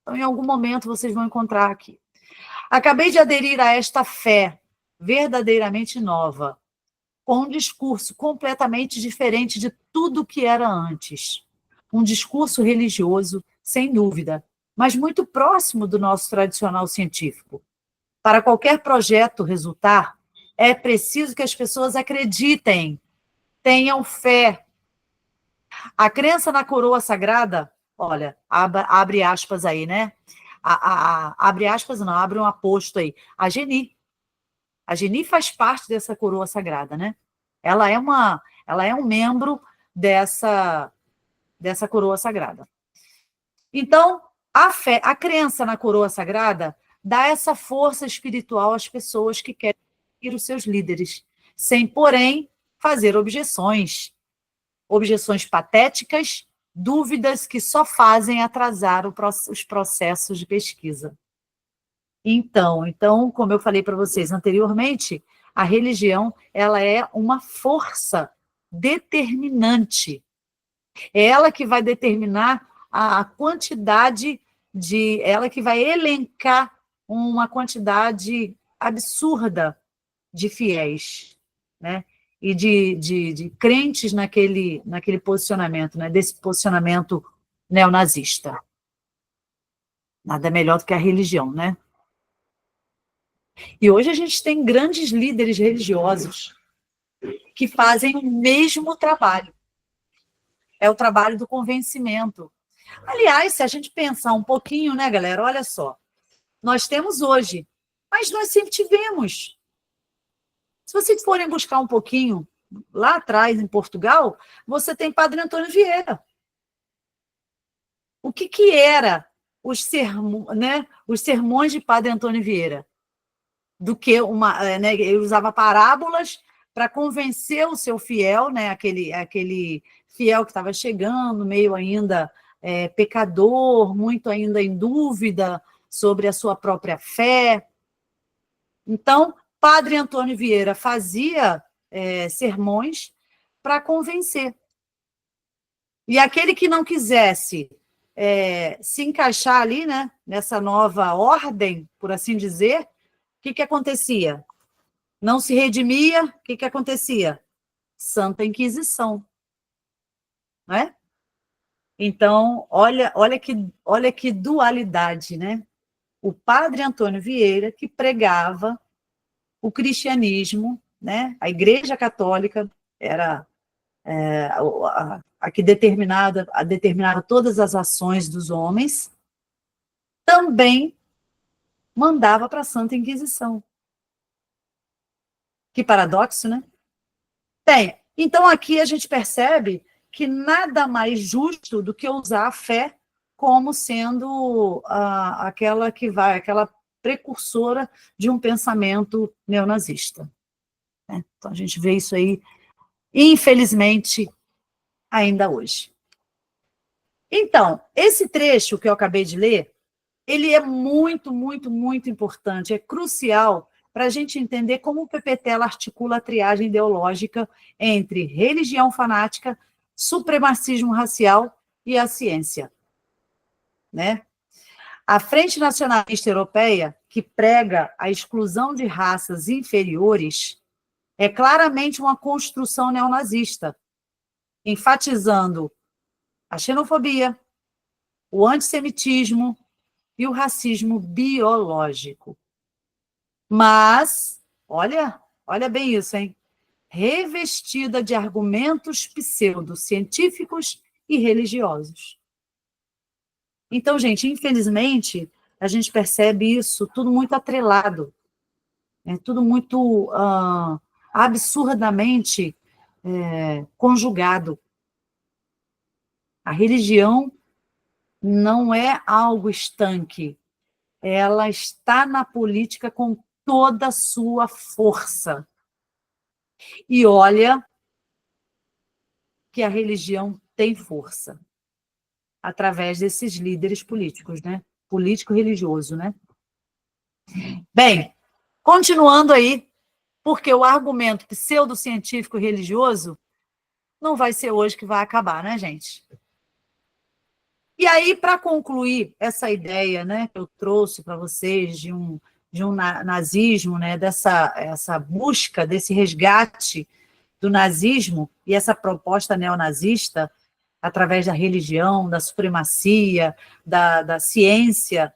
Então, em algum momento, vocês vão encontrar aqui. Acabei de aderir a esta fé verdadeiramente nova, com um discurso completamente diferente de tudo que era antes. Um discurso religioso, sem dúvida, mas muito próximo do nosso tradicional científico. Para qualquer projeto resultar, é preciso que as pessoas acreditem, tenham fé. A crença na coroa sagrada, olha, abre aspas aí, né? Abre aspas, não, abre um aposto aí. A Geni faz parte dessa coroa sagrada, né? Ela é um membro dessa coroa sagrada. Então, a crença na coroa sagrada dá essa força espiritual às pessoas que querem seguir os seus líderes, sem, porém, fazer objeções patéticas, dúvidas que só fazem atrasar os processos de pesquisa. Então, como eu falei para vocês anteriormente, a religião ela é uma força determinante. É ela que vai determinar a quantidade ela que vai elencar uma quantidade absurda de fiéis, né? E de crentes naquele posicionamento, né? Desse posicionamento neonazista. Nada melhor do que a religião, né? E hoje a gente tem grandes líderes religiosos que fazem o mesmo trabalho. É o trabalho do convencimento. Aliás, se a gente pensar um pouquinho, né, galera? Olha só. Nós temos hoje, mas nós sempre tivemos. Se vocês forem buscar um pouquinho, lá atrás, em Portugal, você tem Padre Antônio Vieira. O que era os sermões de Padre Antônio Vieira? Do que ele usava parábolas para convencer o seu fiel, né, aquele fiel que estava chegando, meio ainda pecador, muito ainda em dúvida sobre a sua própria fé. Então, Padre Antônio Vieira fazia sermões para convencer. E aquele que não quisesse se encaixar ali, né, nessa nova ordem, por assim dizer, o que acontecia? Não se redimia, o que acontecia? Santa Inquisição. Não é? Então, olha que dualidade, né? O Padre Antônio Vieira, que pregava o cristianismo, né? A Igreja Católica era a que determinava todas as ações dos homens, também mandava para a Santa Inquisição. Que paradoxo, né? Bem, então aqui a gente percebe que nada mais justo do que usar a fé como sendo aquela precursora de um pensamento neonazista. Né? Então a gente vê isso aí, infelizmente, ainda hoje. Então, esse trecho que eu acabei de ler, ele é muito, muito, muito importante, é crucial para a gente entender como o Pepetela articula a triagem ideológica entre religião fanática, supremacismo racial e a ciência. Né? A Frente Nacionalista Europeia, que prega a exclusão de raças inferiores, é claramente uma construção neonazista, enfatizando a xenofobia, o antissemitismo e o racismo biológico. Mas, olha bem isso, hein? Revestida de argumentos pseudocientíficos e religiosos. Então, gente, infelizmente, a gente percebe isso tudo muito atrelado, tudo muito absurdamente conjugado. A religião não é algo estanque, ela está na política com toda a sua força. E olha que a religião tem força através desses líderes políticos, né? Político-religioso, né? Bem, continuando aí, Porque o argumento pseudocientífico religioso não vai ser hoje que vai acabar, né, gente? E aí, para concluir essa ideia, né, que eu trouxe para vocês de um nazismo, né, essa busca desse resgate do nazismo e essa proposta neonazista através da religião, da supremacia, da ciência,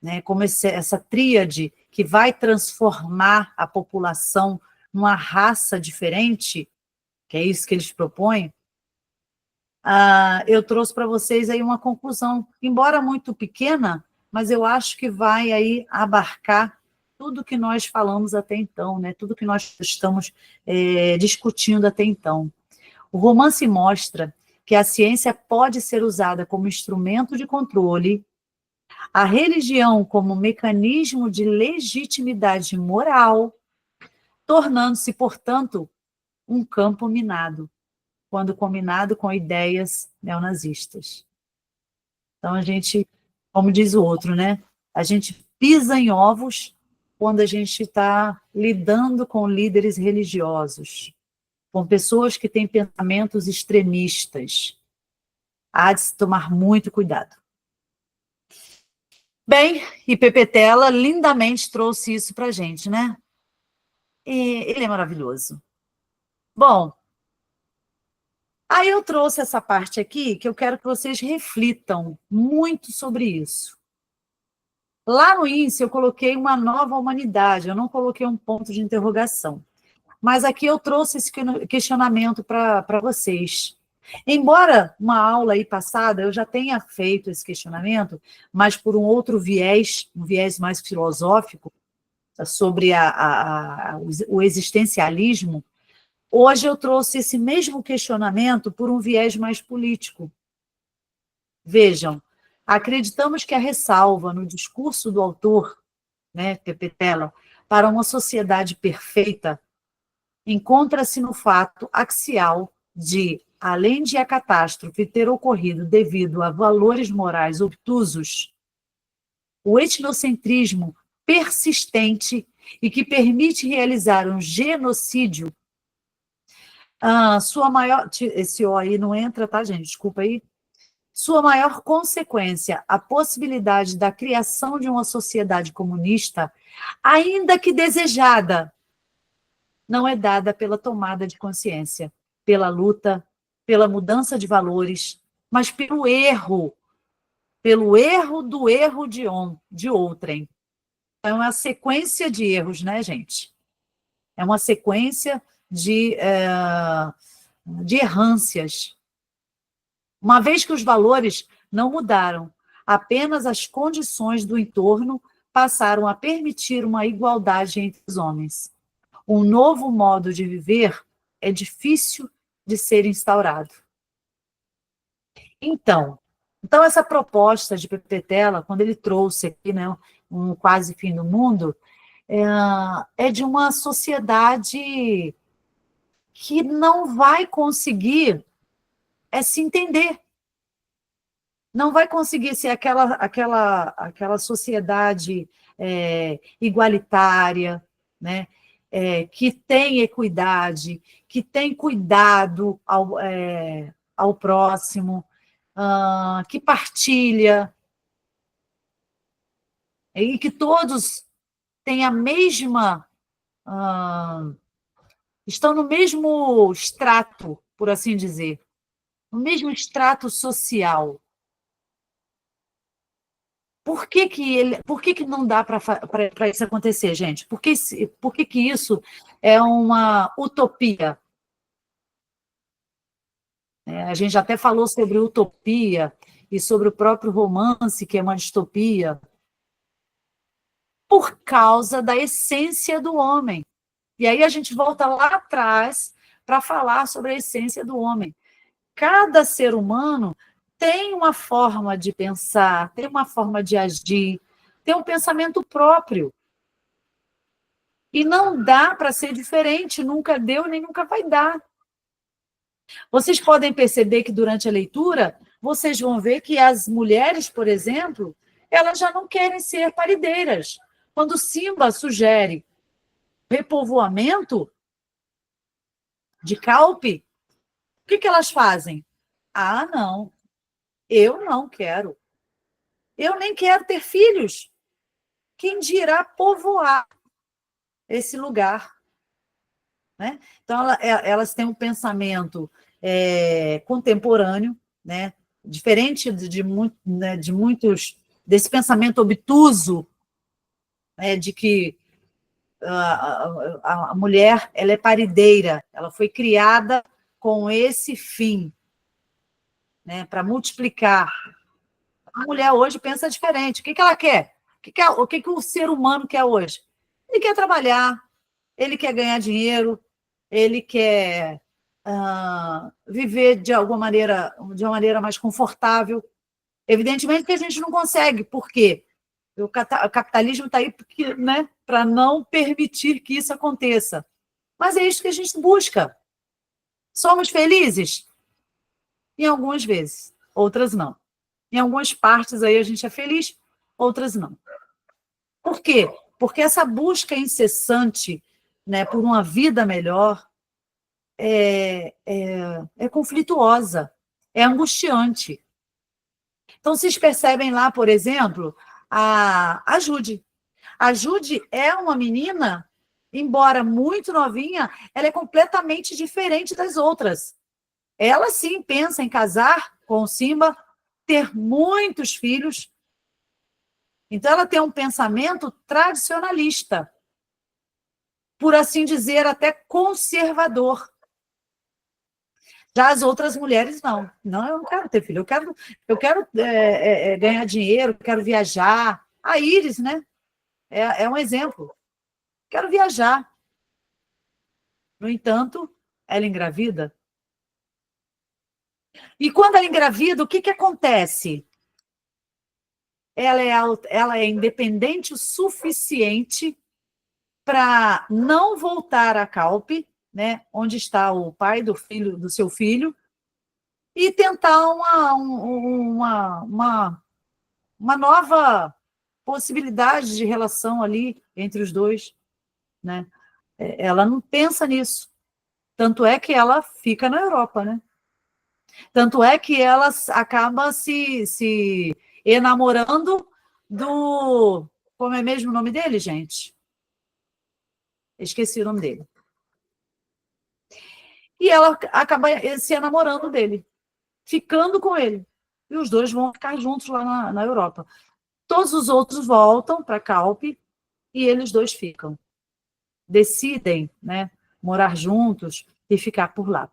né, como essa tríade que vai transformar a população numa raça diferente, que é isso que eles propõem, eu trouxe para vocês aí uma conclusão, embora muito pequena, mas eu acho que vai aí abarcar tudo que nós falamos até então, né? Tudo que nós estamos discutindo até então. O romance mostra que a ciência pode ser usada como instrumento de controle, a religião como mecanismo de legitimidade moral, tornando-se, portanto, um campo minado, quando combinado com ideias neonazistas. Então, a gente, como diz o outro, né? A gente pisa em ovos quando a gente está lidando com líderes religiosos, com pessoas que têm pensamentos extremistas. Há de se tomar muito cuidado. Bem, e Pepetela lindamente trouxe isso para a gente, né? E ele é maravilhoso. Bom, aí eu trouxe essa parte aqui que eu quero que vocês reflitam muito sobre isso. Lá no índice eu coloquei uma nova humanidade, eu não coloquei um ponto de interrogação. Mas aqui eu trouxe esse questionamento para vocês. Embora uma aula aí passada eu já tenha feito esse questionamento, mas por um outro viés, um viés mais filosófico, sobre o existencialismo, hoje eu trouxe esse mesmo questionamento por um viés mais político. Vejam, acreditamos que a ressalva no discurso do autor, né, Pepetela, para uma sociedade perfeita, encontra-se no fato axial de, além de a catástrofe ter ocorrido devido a valores morais obtusos, o etnocentrismo persistente e que permite realizar um genocídio, sua maior... Esse O aí não entra, tá, gente? Desculpa aí. Sua maior consequência, a possibilidade da criação de uma sociedade comunista, ainda que desejada, não é dada pela tomada de consciência, pela luta, pela mudança de valores, mas pelo erro do erro de outrem. É uma sequência de erros, né, gente? É uma sequência de errâncias. Uma vez que os valores não mudaram, apenas as condições do entorno passaram a permitir uma igualdade entre os homens. Um novo modo de viver é difícil de ser instaurado. Então essa proposta de Pepetela, quando ele trouxe aqui, né, um quase fim do mundo, é de uma sociedade que não vai conseguir se entender. Não vai conseguir ser aquela sociedade igualitária, né? Que tem equidade, que tem cuidado ao próximo, que partilha, e que todos têm a mesma... estão no mesmo extrato, por assim dizer, no mesmo extrato social. Por que não dá para isso acontecer, gente? Por que isso é uma utopia? A gente até falou sobre utopia e sobre o próprio romance, que é uma distopia, por causa da essência do homem. E aí a gente volta lá atrás para falar sobre a essência do homem. Cada ser humano tem uma forma de pensar, tem uma forma de agir, tem um pensamento próprio. E não dá para ser diferente, nunca deu nem nunca vai dar. Vocês podem perceber que durante a leitura, vocês vão ver que as mulheres, por exemplo, elas já não querem ser parideiras. Quando Simba sugere repovoamento de Calpe, o que elas fazem? Ah, não, eu não quero. Eu nem quero ter filhos. Quem dirá povoar esse lugar? Né? Então, elas têm um pensamento contemporâneo, né? Diferente né, de muitos, desse pensamento obtuso, né, de que a mulher ela é parideira, ela foi criada com esse fim, né, para multiplicar. A mulher hoje pensa diferente. O que ela quer? O que o ser humano quer hoje? Ele quer trabalhar, ele quer ganhar dinheiro, ele quer viver de uma maneira mais confortável. Evidentemente que a gente não consegue, por quê? O capitalismo está aí né, para não permitir que isso aconteça. Mas é isso que a gente busca. Somos felizes? Em algumas vezes, outras não. Em algumas partes aí a gente é feliz, outras não. Por quê? Porque essa busca incessante, né, por uma vida melhor é conflituosa, é angustiante. Então, vocês percebem lá, por exemplo, a Jude. A Jude é uma menina, embora muito novinha, ela é completamente diferente das outras. Ela, sim, pensa em casar com o Simba, ter muitos filhos. Então, ela tem um pensamento tradicionalista, por assim dizer, até conservador. Já as outras mulheres, não. Não, eu não quero ter filho. Eu quero ganhar dinheiro, quero viajar. A Iris, né? É um exemplo. Quero viajar. No entanto, ela engravida. E quando ela engravida, o que acontece? Ela é independente o suficiente para não voltar a Calpe, né, onde está o pai do seu filho, e tentar uma nova possibilidade de relação ali entre os dois. Né? Ela não pensa nisso. Tanto é que ela fica na Europa, né? Tanto é que ela acaba se enamorando do... Como é mesmo o nome dele, gente? Esqueci o nome dele. E ela acaba se enamorando dele, ficando com ele. E os dois vão ficar juntos lá na Europa. Todos os outros voltam para Calpe e eles dois ficam. Decidem, né, morar juntos e ficar por lá.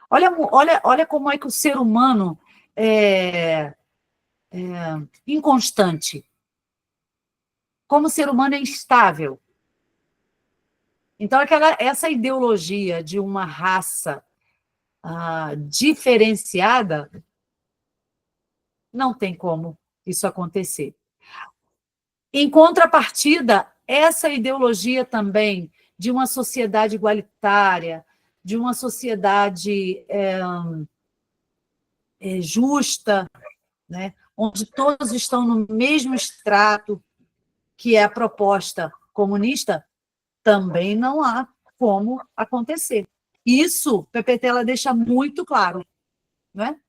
Olha como é que o ser humano é inconstante. Como o ser humano é instável. Então, essa ideologia de uma raça diferenciada, não tem como isso acontecer. Em contrapartida, essa ideologia também de uma sociedade igualitária, de uma sociedade justa, né, onde todos estão no mesmo extrato, que é a proposta comunista, também não há como acontecer. Isso, PPT, ela deixa muito claro. Não é?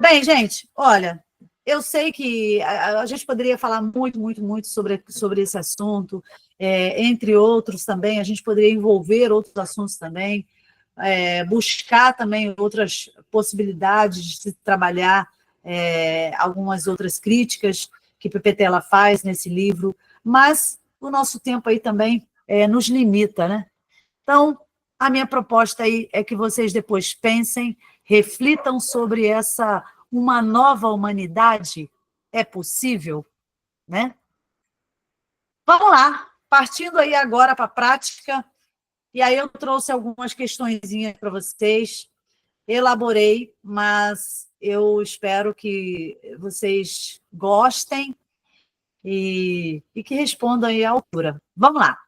Bem, gente, olha, eu sei que a gente poderia falar muito, muito, muito sobre esse assunto, entre outros também, a gente poderia envolver outros assuntos também, buscar também outras possibilidades de se trabalhar algumas outras críticas que PPT ela faz nesse livro, mas o nosso tempo aí também nos limita, né? Então, a minha proposta aí é que vocês depois pensem, reflitam sobre uma nova humanidade é possível, né? Vamos lá, partindo aí agora para a prática, e aí eu trouxe algumas questõezinhas para vocês, elaborei, mas eu espero que vocês gostem e que respondam aí à altura. Vamos lá.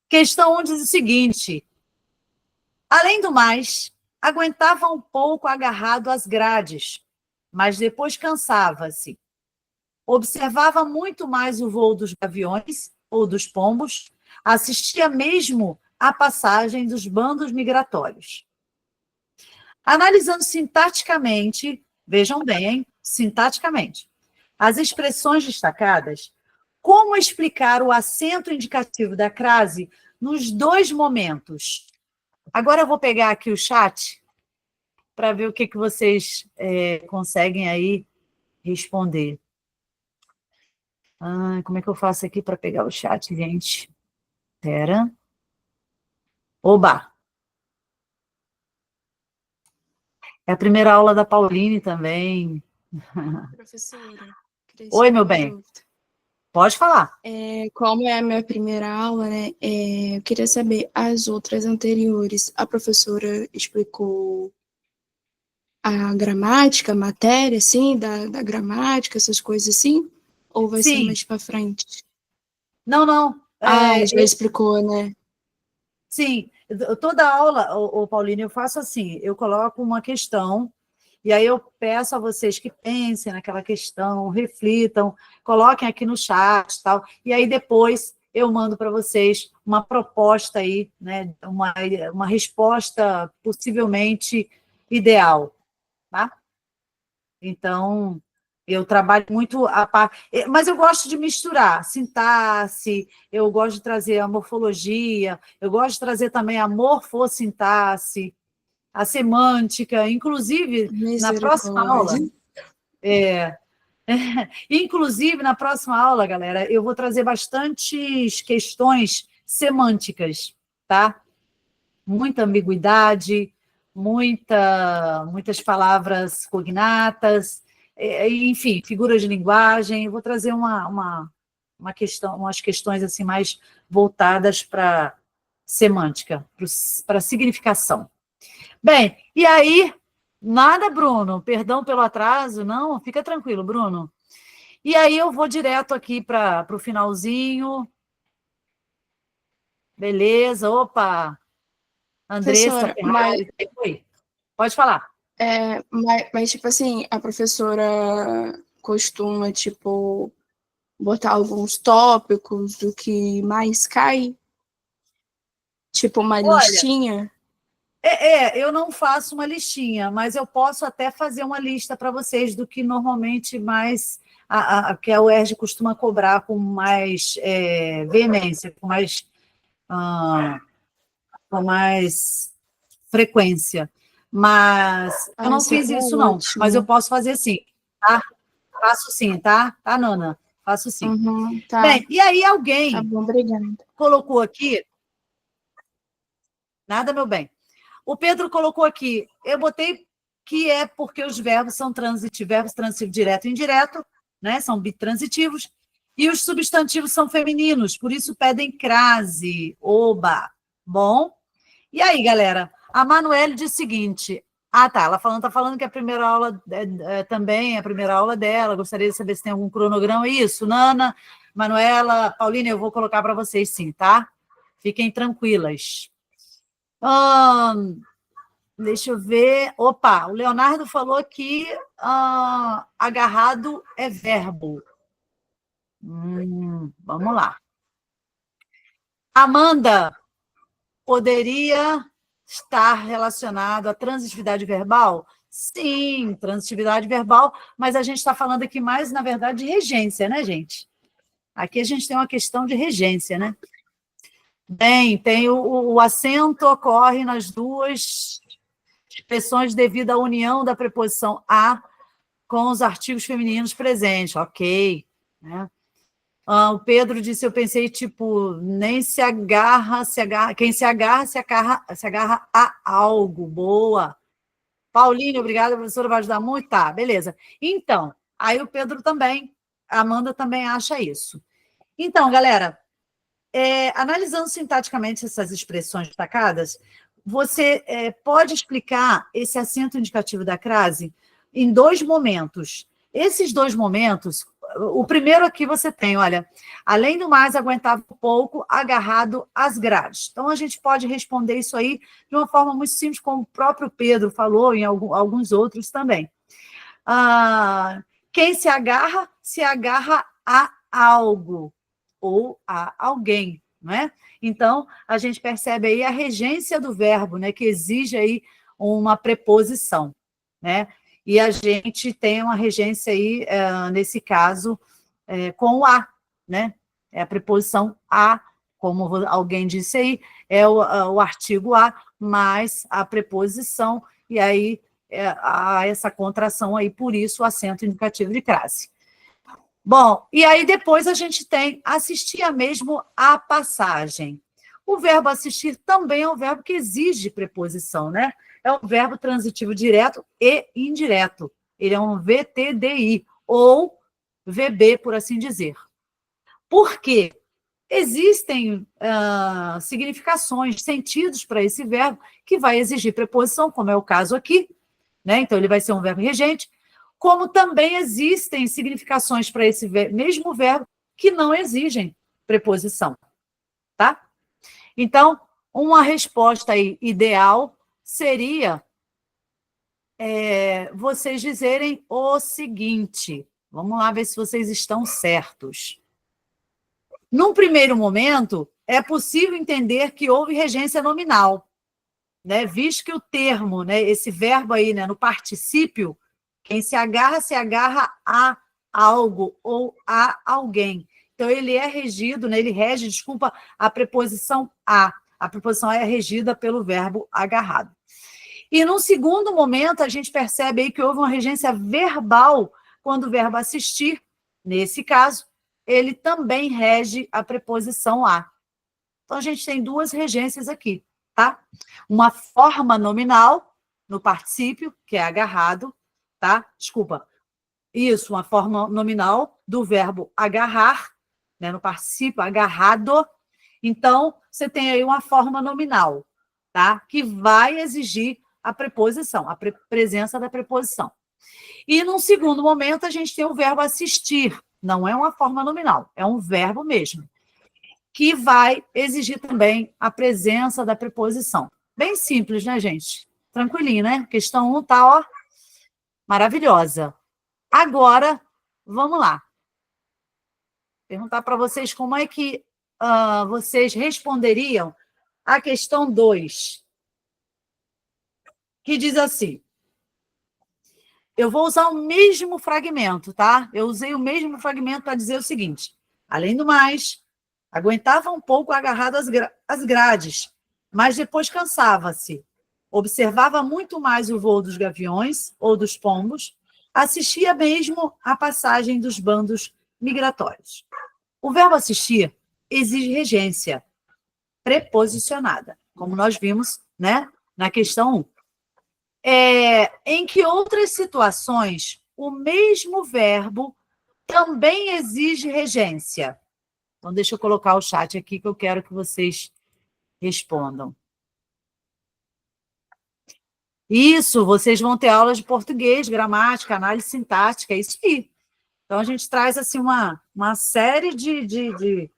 Questão 1 diz o seguinte: além do mais, aguentava um pouco agarrado às grades, mas depois cansava-se. Observava muito mais o voo dos gaviões ou dos pombos, Assistia mesmo à passagem dos bandos migratórios. Analisando sintaticamente, vejam bem, hein? Sintaticamente, as expressões destacadas, como explicar o acento indicativo da crase nos dois momentos? Agora eu vou pegar aqui o chat para ver o que vocês conseguem aí responder. Como é que eu faço aqui para pegar o chat, gente? Espera. Oba! É a primeira aula da Pauline também. Professora, Oi, meu bem. dúvida. Pode falar. Como é a minha primeira aula, né? Eu queria saber as outras anteriores. A professora explicou a gramática, a matéria, assim, da gramática, essas coisas assim? Ou vai ser Sim. mais para frente? Não. Já explicou, né? Sim. Toda aula, Pauline, eu faço assim, eu coloco uma questão, e aí eu peço a vocês que pensem naquela questão, reflitam, coloquem aqui no chat e tal, e aí depois eu mando para vocês uma proposta aí, né, uma resposta possivelmente ideal, tá? Então, eu trabalho muito a parte... Mas eu gosto de misturar sintaxe, eu gosto de trazer a morfologia, eu gosto de trazer também a morfossintaxe, a semântica, inclusive, na próxima aula... Inclusive, na próxima aula, galera, eu vou trazer bastantes questões semânticas, tá? Muita ambiguidade, muitas palavras cognatas, enfim, figuras de linguagem. Eu vou trazer umas questões assim mais voltadas para semântica, para significação. Bem, e aí, nada, Bruno, perdão pelo atraso, não, fica tranquilo, Bruno. E aí eu vou direto aqui para o finalzinho. Beleza, opa! Andressa Professora, Ferrari. Pode falar. mas, tipo assim, a professora costuma, tipo, botar alguns tópicos do que mais cai? Tipo, uma Olha, listinha? eu não faço uma listinha, mas eu posso até fazer uma lista para vocês do que normalmente mais que a UERJ costuma cobrar com mais veemência, com mais frequência. Mas eu não fiz isso, não. Ótimo. Mas eu posso fazer sim, tá? Faço sim, tá? Tá, Nana? Faço sim. Tá. Bem, e aí alguém Tá bom, obrigada. colocou aqui... Nada, meu bem. O Pedro colocou aqui, eu botei que é porque os verbos são transitivos, verbos transitivos direto e indireto, né? São bitransitivos, e os substantivos são femininos, por isso pedem crase, oba. Bom, e aí, galera? A Manuele diz o seguinte, tá, ela tá falando que a primeira aula também é a primeira aula dela, gostaria de saber se tem algum cronograma, isso, Nana, Manuela, Paulina, eu vou colocar para vocês sim, tá? Fiquem tranquilas. Deixa eu ver. Opa, o Leonardo falou que agarrado é verbo. Vamos lá. Amanda, poderia estar relacionado à transitividade verbal? Sim, transitividade verbal, mas a gente está falando aqui mais, na verdade, de regência, né, gente? Aqui a gente tem uma questão de regência, né? Bem, tem o acento ocorre nas duas expressões devido à união da preposição a com os artigos femininos presentes, ok. Né? O Pedro disse, eu pensei, tipo, nem se agarra, quem se agarra a algo, boa. Pauline, obrigada, a professora vai ajudar muito, tá, beleza. Então, aí o Pedro também, a Amanda também acha isso. Então, galera, analisando sintaticamente essas expressões destacadas, você pode explicar esse acento indicativo da crase em dois momentos. Esses dois momentos, o primeiro aqui você tem, olha, além do mais, aguentava um pouco agarrado às grades. Então, a gente pode responder isso aí de uma forma muito simples, como o próprio Pedro falou, em alguns outros também. Quem se agarra a algo ou a alguém. não é? Então, a gente percebe aí a regência do verbo, né, que exige aí uma preposição, né? E a gente tem uma regência aí, nesse caso, com o a, né? É a preposição a, como alguém disse aí, é o artigo a, mais a preposição, e aí há essa contração aí, por isso o acento indicativo de crase. Bom, e aí depois a gente tem assistir a mesmo a passagem. O verbo assistir também é um verbo que exige preposição, né? É um verbo transitivo direto e indireto. Ele é um VTDI, ou VB, por assim dizer. Por quê? Existem significações, sentidos para esse verbo que vai exigir preposição, como é o caso aqui, né? Então, ele vai ser um verbo regente, como também existem significações para esse mesmo verbo que não exigem preposição, tá? Então, uma resposta aí ideal seria vocês dizerem o seguinte. Vamos lá ver se vocês estão certos. Num primeiro momento, é possível entender que houve regência nominal, né? Visto que o termo, né, esse verbo aí, né, no particípio, quem se agarra a algo ou a alguém. Então, ele é regido, né, ele rege, desculpa, a preposição a. A preposição a é regida pelo verbo agarrado. E num segundo momento, a gente percebe aí que houve uma regência verbal quando o verbo assistir, nesse caso, ele também rege a preposição a. Então, a gente tem duas regências aqui, tá? Uma forma nominal no particípio, que é agarrado, tá? Desculpa. Isso, uma forma nominal do verbo agarrar, né? No particípio, agarrado. Então, você tem aí uma forma nominal, tá? Que vai exigir a preposição, a presença da preposição. E, num segundo momento, a gente tem o verbo assistir. Não é uma forma nominal, é um verbo mesmo, que vai exigir também a presença da preposição. Bem simples, né, gente? Tranquilinho, né? Questão 1 tá, ó, maravilhosa. Agora, vamos lá. Perguntar para vocês como é que vocês responderiam a questão 2, que diz assim: eu vou usar o mesmo fragmento, tá? Eu usei o mesmo fragmento para dizer o seguinte: além do mais, aguentava um pouco agarrado às grades, mas depois cansava-se. Observava muito mais o voo dos gaviões ou dos pombos, assistia mesmo à passagem dos bandos migratórios. O verbo assistir exige regência preposicionada, como nós vimos, né, na questão 1. Em que outras situações o mesmo verbo também exige regência? Então, deixa eu colocar o chat aqui que eu quero que vocês respondam. Isso, vocês vão ter aulas de português, gramática, análise sintática, é isso aí. Então, a gente traz assim, uma série de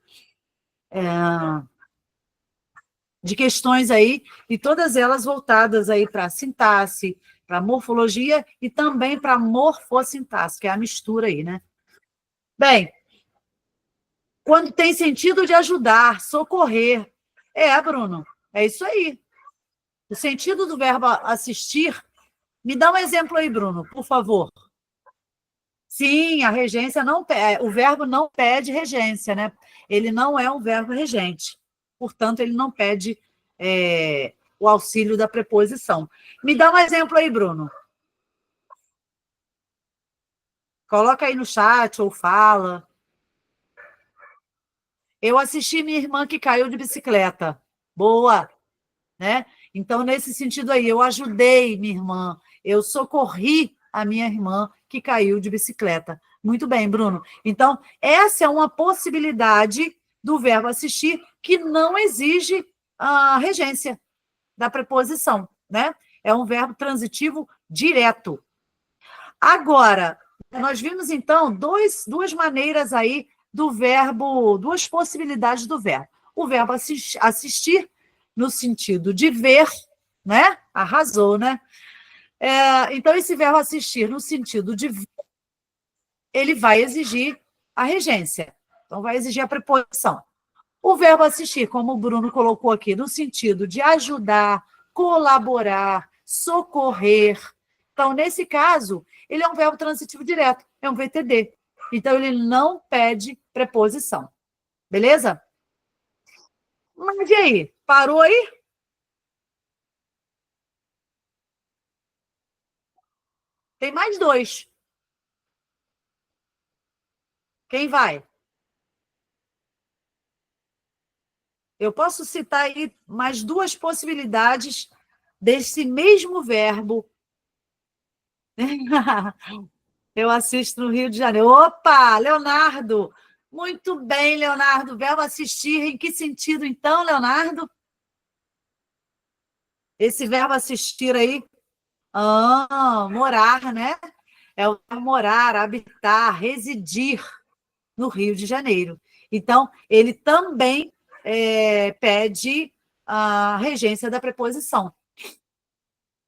questões aí, e todas elas voltadas aí para sintaxe, para morfologia e também para morfossintaxe, que é a mistura aí, né? Bem, quando tem sentido de ajudar, socorrer. Bruno, é isso aí. O sentido do verbo assistir. Me dá um exemplo aí, Bruno, por favor. Sim, a regência não pede, o verbo não pede regência, né? Ele não é um verbo regente. Portanto, ele não pede o auxílio da preposição. Me dá um exemplo aí, Bruno. Coloca aí no chat ou fala. Eu assisti minha irmã que caiu de bicicleta. Boa, né? Então, nesse sentido aí, eu ajudei minha irmã, eu socorri a minha irmã que caiu de bicicleta. Muito bem, Bruno. Então, essa é uma possibilidade do verbo assistir que não exige a regência da preposição, né? É um verbo transitivo direto. Agora, nós vimos, então, duas maneiras aí do verbo, duas possibilidades do verbo. O verbo assistir, no sentido de ver, né? Arrasou, né? Então, esse verbo assistir, no sentido de ver, ele vai exigir a regência. Então, vai exigir a preposição. O verbo assistir, como o Bruno colocou aqui, no sentido de ajudar, colaborar, socorrer. Então, nesse caso, ele é um verbo transitivo direto, é um VTD. Então, ele não pede preposição. Beleza? Mas e aí? Parou aí? Tem mais dois. Quem vai? Eu posso citar aí mais duas possibilidades desse mesmo verbo. Eu assisto no Rio de Janeiro. Opa, Leonardo! Muito bem, Leonardo. Verbo assistir, em que sentido, então, Leonardo? Esse verbo assistir aí? Morar, né? É o verbo morar, habitar, residir no Rio de Janeiro. Então, ele também pede a regência da preposição,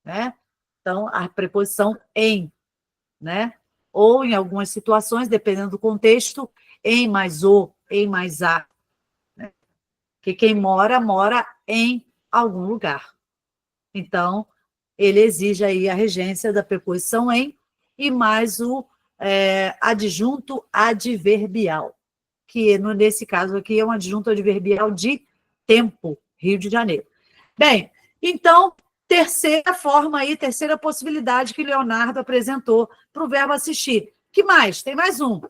né? Então, a preposição em, né? Ou, em algumas situações, dependendo do contexto, em mais o, em mais a. Né? Porque quem mora, mora em algum lugar. Então, ele exige aí a regência da preposição em e mais o adjunto adverbial, que nesse caso aqui é um adjunto adverbial de tempo, Rio de Janeiro. Bem, então, terceira forma aí, terceira possibilidade que Leonardo apresentou para o verbo assistir. Que mais? Tem mais um.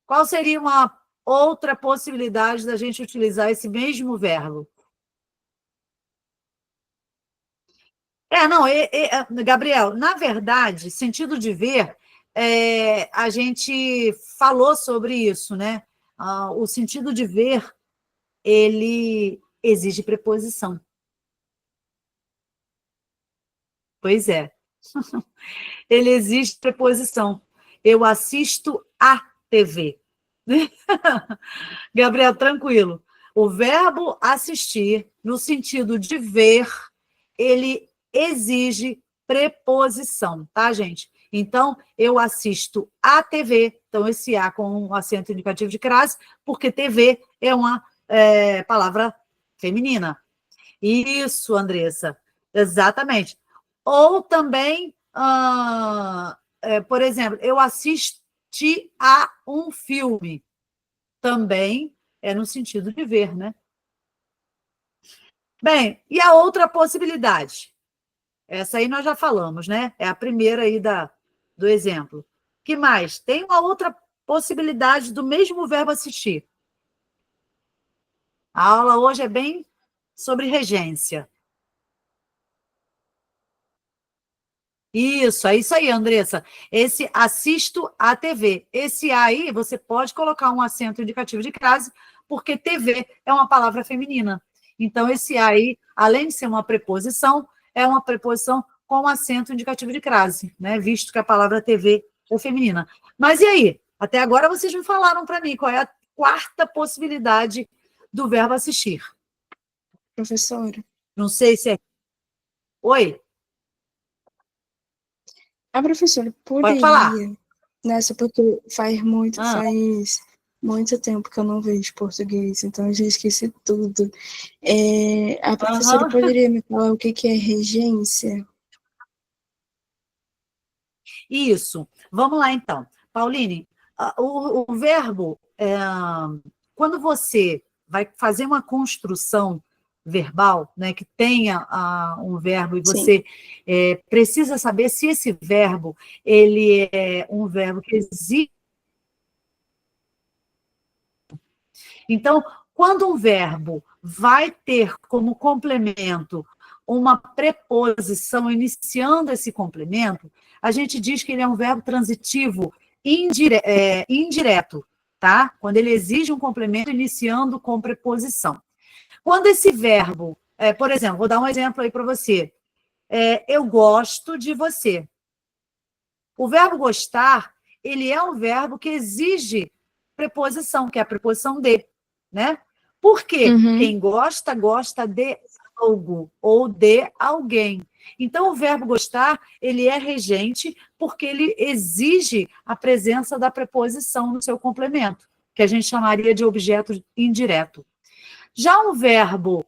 Qual seria uma outra possibilidade da gente utilizar esse mesmo verbo? Não, Gabriel, na verdade, sentido de ver, a gente falou sobre isso, né? O sentido de ver, ele exige preposição. Pois é. Ele exige preposição. Eu assisto a TV. Gabriel, tranquilo. O verbo assistir, no sentido de ver, ele exige preposição, tá, gente? Então, eu assisto a TV, então esse A com um acento indicativo de crase, porque TV é uma palavra feminina. Isso, Andressa, exatamente. Ou também, por exemplo, eu assisti a um filme, também é no sentido de ver, né? Bem, e a outra possibilidade? Essa aí nós já falamos, né? É a primeira aí do exemplo. Que mais? Tem uma outra possibilidade do mesmo verbo assistir. A aula hoje é bem sobre regência. Isso, é isso aí, Andressa. Esse assisto à TV. Esse aí, você pode colocar um acento indicativo de crase, porque TV é uma palavra feminina. Então, esse aí, além de ser uma preposição, é uma preposição com acento indicativo de crase, né? Visto que a palavra TV é feminina. Mas e aí? Até agora vocês me falaram para mim qual é a quarta possibilidade do verbo assistir. Professora. Não sei se é... Oi? A professora Pode falar. Nessa, porque faz muito tempo que eu não vejo português, então eu já esqueci tudo. A professora poderia me falar o que é regência? Isso. Vamos lá, então. Pauline, o verbo, quando você vai fazer uma construção verbal, né, que tenha um verbo, e você precisa saber se esse verbo ele é um verbo que existe. Então, quando um verbo vai ter como complemento uma preposição iniciando esse complemento, a gente diz que ele é um verbo transitivo indireto, tá? Quando ele exige um complemento iniciando com preposição. Quando esse verbo, por exemplo, vou dar um exemplo aí para você. Eu gosto de você. O verbo gostar, ele é um verbo que exige preposição, que é a preposição de, né? Por quê? Quem gosta, gosta de algo ou de alguém. Então, o verbo gostar, ele é regente porque ele exige a presença da preposição no seu complemento, que a gente chamaria de objeto indireto. Já o verbo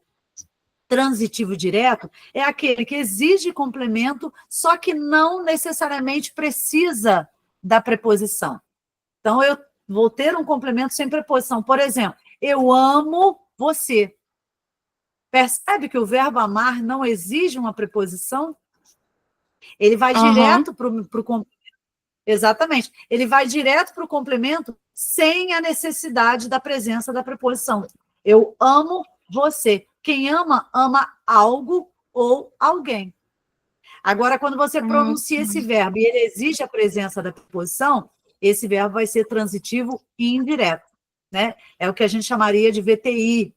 transitivo direto é aquele que exige complemento, só que não necessariamente precisa da preposição. Então, eu vou ter um complemento sem preposição. Por exemplo, eu amo você. Percebe que o verbo amar não exige uma preposição? Ele vai direto para o complemento. Exatamente. Ele vai direto para o complemento sem a necessidade da presença da preposição. Eu amo você. Quem ama, ama algo ou alguém. Agora, quando você pronuncia esse verbo e ele exige a presença da preposição, esse verbo vai ser transitivo e indireto, né? É o que a gente chamaria de VTI.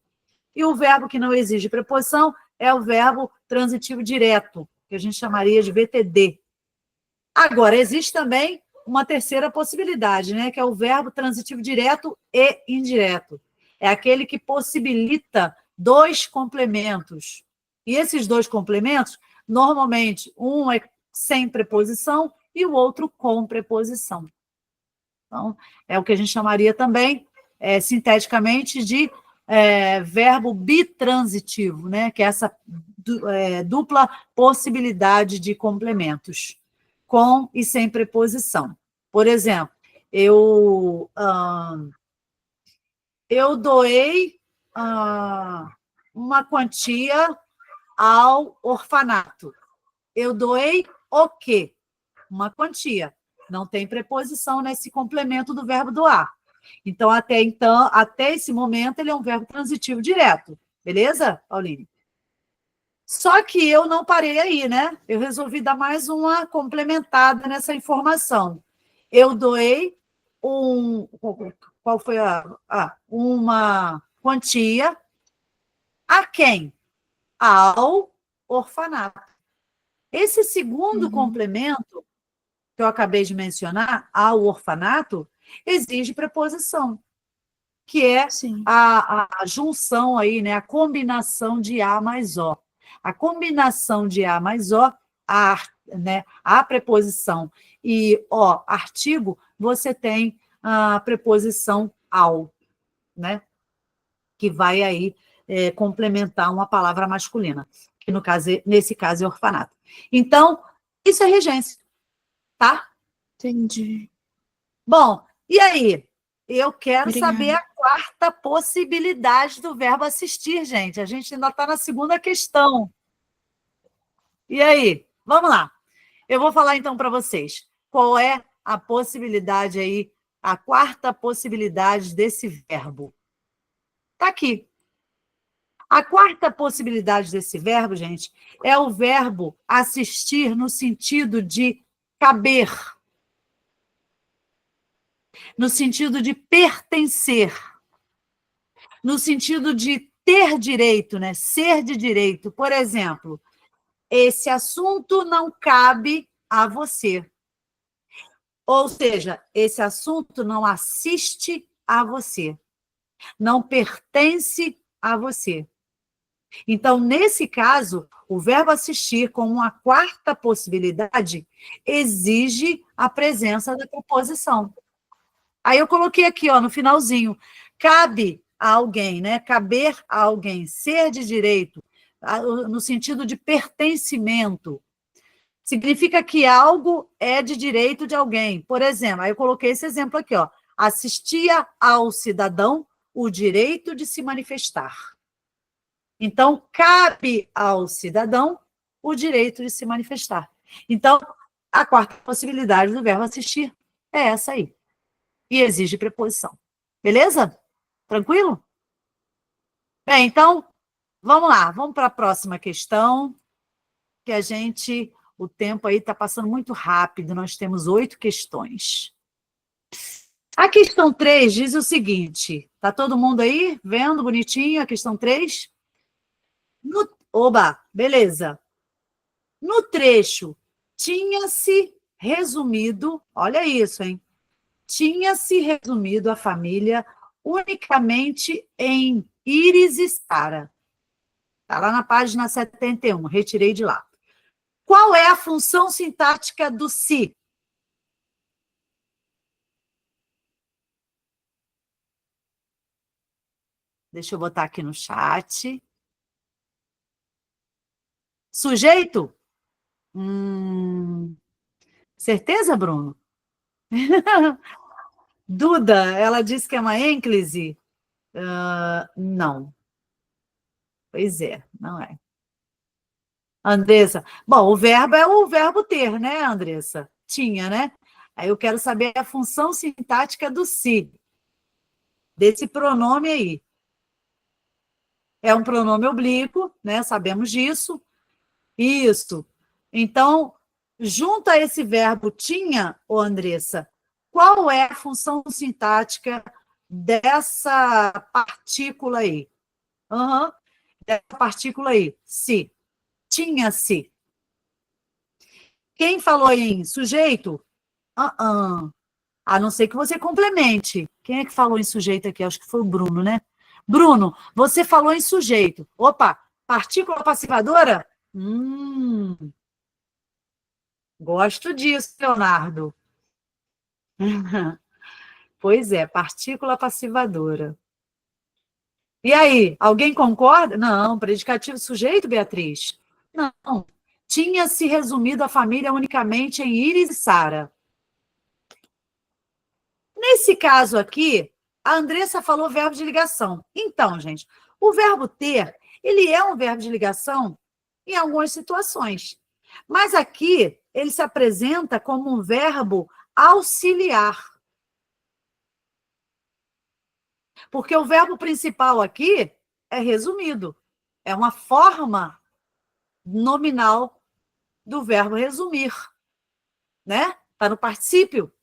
E o verbo que não exige preposição é o verbo transitivo direto, que a gente chamaria de VTD. Agora, existe também uma terceira possibilidade, né? Que é o verbo transitivo direto e indireto. É aquele que possibilita dois complementos. E esses dois complementos, normalmente, um é sem preposição e o outro com preposição. Então, é o que a gente chamaria também, sinteticamente, de verbo bitransitivo, né? Que é essa dupla possibilidade de complementos, com e sem preposição. Por exemplo, eu doei uma quantia ao orfanato. Eu doei o quê? Uma quantia. Não tem preposição nesse complemento do verbo doar. Então, até esse momento, ele é um verbo transitivo direto. Beleza, Pauline? Só que eu não parei aí, né? Eu resolvi dar mais uma complementada nessa informação. Eu doei qual foi uma quantia a quem? Ao orfanato. Esse segundo complemento que eu acabei de mencionar, ao orfanato, exige preposição, que é a junção aí, né? A combinação de A mais O. A combinação de A mais O, né? A preposição e O, artigo, você tem a preposição ao, né? Que vai aí complementar uma palavra masculina, que nesse caso é orfanato. Então, isso é regência, tá? Entendi. Bom, e aí? Eu quero Obrigada. saber a quarta possibilidade do verbo assistir, gente. A gente ainda está na segunda questão. E aí? Vamos lá. Eu vou falar então para vocês qual é a possibilidade aí, a quarta possibilidade desse verbo. Está aqui. A quarta possibilidade desse verbo, gente, é o verbo assistir no sentido de caber, no sentido de pertencer, no sentido de ter direito, né? Ser de direito. Por exemplo, esse assunto não cabe a você. Ou seja, esse assunto não assiste a você, não pertence a você. Então, nesse caso, o verbo assistir, como uma quarta possibilidade, exige a presença da preposição. Aí eu coloquei aqui, ó, no finalzinho, cabe a alguém, né? Caber a alguém, ser de direito, no sentido de pertencimento. Significa que algo é de direito de alguém. Por exemplo, aí eu coloquei esse exemplo aqui, ó. Assistia ao cidadão o direito de se manifestar. Então, cabe ao cidadão o direito de se manifestar. Então, a quarta possibilidade do verbo assistir é essa aí. E exige preposição. Beleza? Tranquilo? Bem, então, vamos lá. Vamos para a próxima questão, que o tempo aí está passando muito rápido. Nós temos 8 questões. A questão 3 diz o seguinte. Está todo mundo aí vendo bonitinho a questão 3? Oba, beleza. No trecho, tinha-se resumido, olha isso, hein? Tinha-se resumido a família unicamente em Íris e Sara. Está lá na página 71, retirei de lá. Qual é a função sintática do se? Deixa eu botar aqui no chat. Sujeito? Certeza, Bruno? Duda, ela disse que é uma ênclise? Não. Pois é, não é. Andressa, bom, o verbo é o verbo ter, né, Andressa? Tinha, né? Aí eu quero saber a função sintática do se, desse pronome aí. É um pronome oblíquo, né? Sabemos disso. Isso. Então, junto a esse verbo tinha, ô Andressa, qual é a função sintática dessa partícula aí? Dessa partícula aí, se. Tinha-se. Quem falou em sujeito? A não ser que você complemente. Quem é que falou em sujeito aqui? Acho que foi o Bruno, né? Bruno, você falou em sujeito. Opa, partícula passivadora? Gosto disso, Leonardo. Pois é, partícula passivadora. E aí, alguém concorda? Não, predicativo sujeito, Beatriz? Não. Tinha se resumido a família unicamente em Iris e Sara. Nesse caso aqui, a Andressa falou verbo de ligação. Então, gente, o verbo ter, ele é um verbo de ligação em algumas situações. Mas aqui, ele se apresenta como um verbo auxiliar. Porque o verbo principal aqui é resumido. É uma forma nominal do verbo resumir, né? Está no particípio.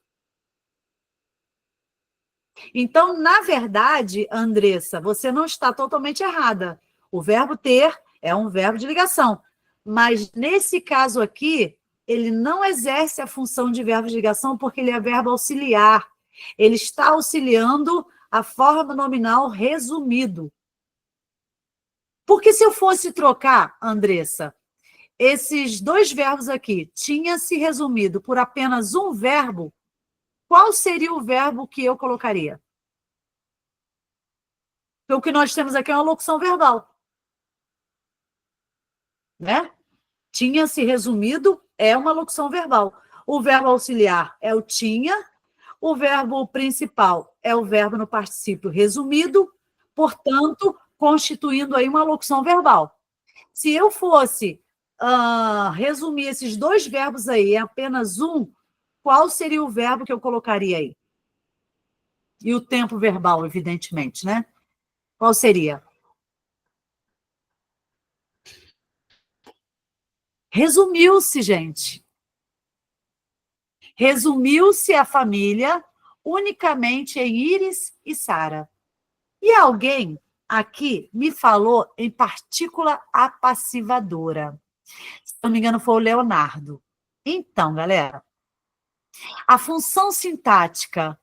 Então, na verdade, Andressa, você não está totalmente errada. O verbo ter é um verbo de ligação. Mas, nesse caso aqui, ele não exerce a função de verbo de ligação porque ele é verbo auxiliar. Ele está auxiliando a forma nominal resumido. Porque se eu fosse trocar, Andressa, esses dois verbos aqui, tinha se resumido por apenas um verbo, qual seria o verbo que eu colocaria? Então, o que nós temos aqui é uma locução verbal. Né? Tinha se resumido é uma locução verbal. O verbo auxiliar é o tinha, o verbo principal é o verbo no particípio resumido, portanto, constituindo aí uma locução verbal. Se eu fosse resumir esses dois verbos aí em apenas um, qual seria o verbo que eu colocaria aí? E o tempo verbal, evidentemente, né? Qual seria? Resumiu-se, gente. Resumiu-se a família unicamente em Iris e Sara. E alguém aqui me falou em partícula apassivadora. Se não me engano, foi o Leonardo. Então, galera, a função sintática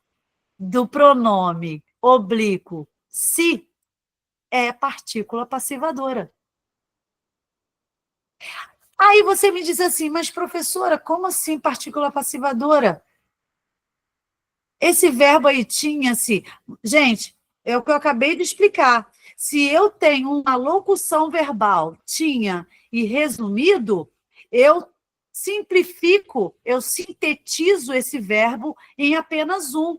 do pronome oblíquo se é partícula passivadora. Aí você me diz assim, mas professora, como assim partícula passivadora? Esse verbo aí tinha-se. Gente, é o que eu acabei de explicar. Se eu tenho uma locução verbal, tinha e resumido, eu simplifico, eu sintetizo esse verbo em apenas um,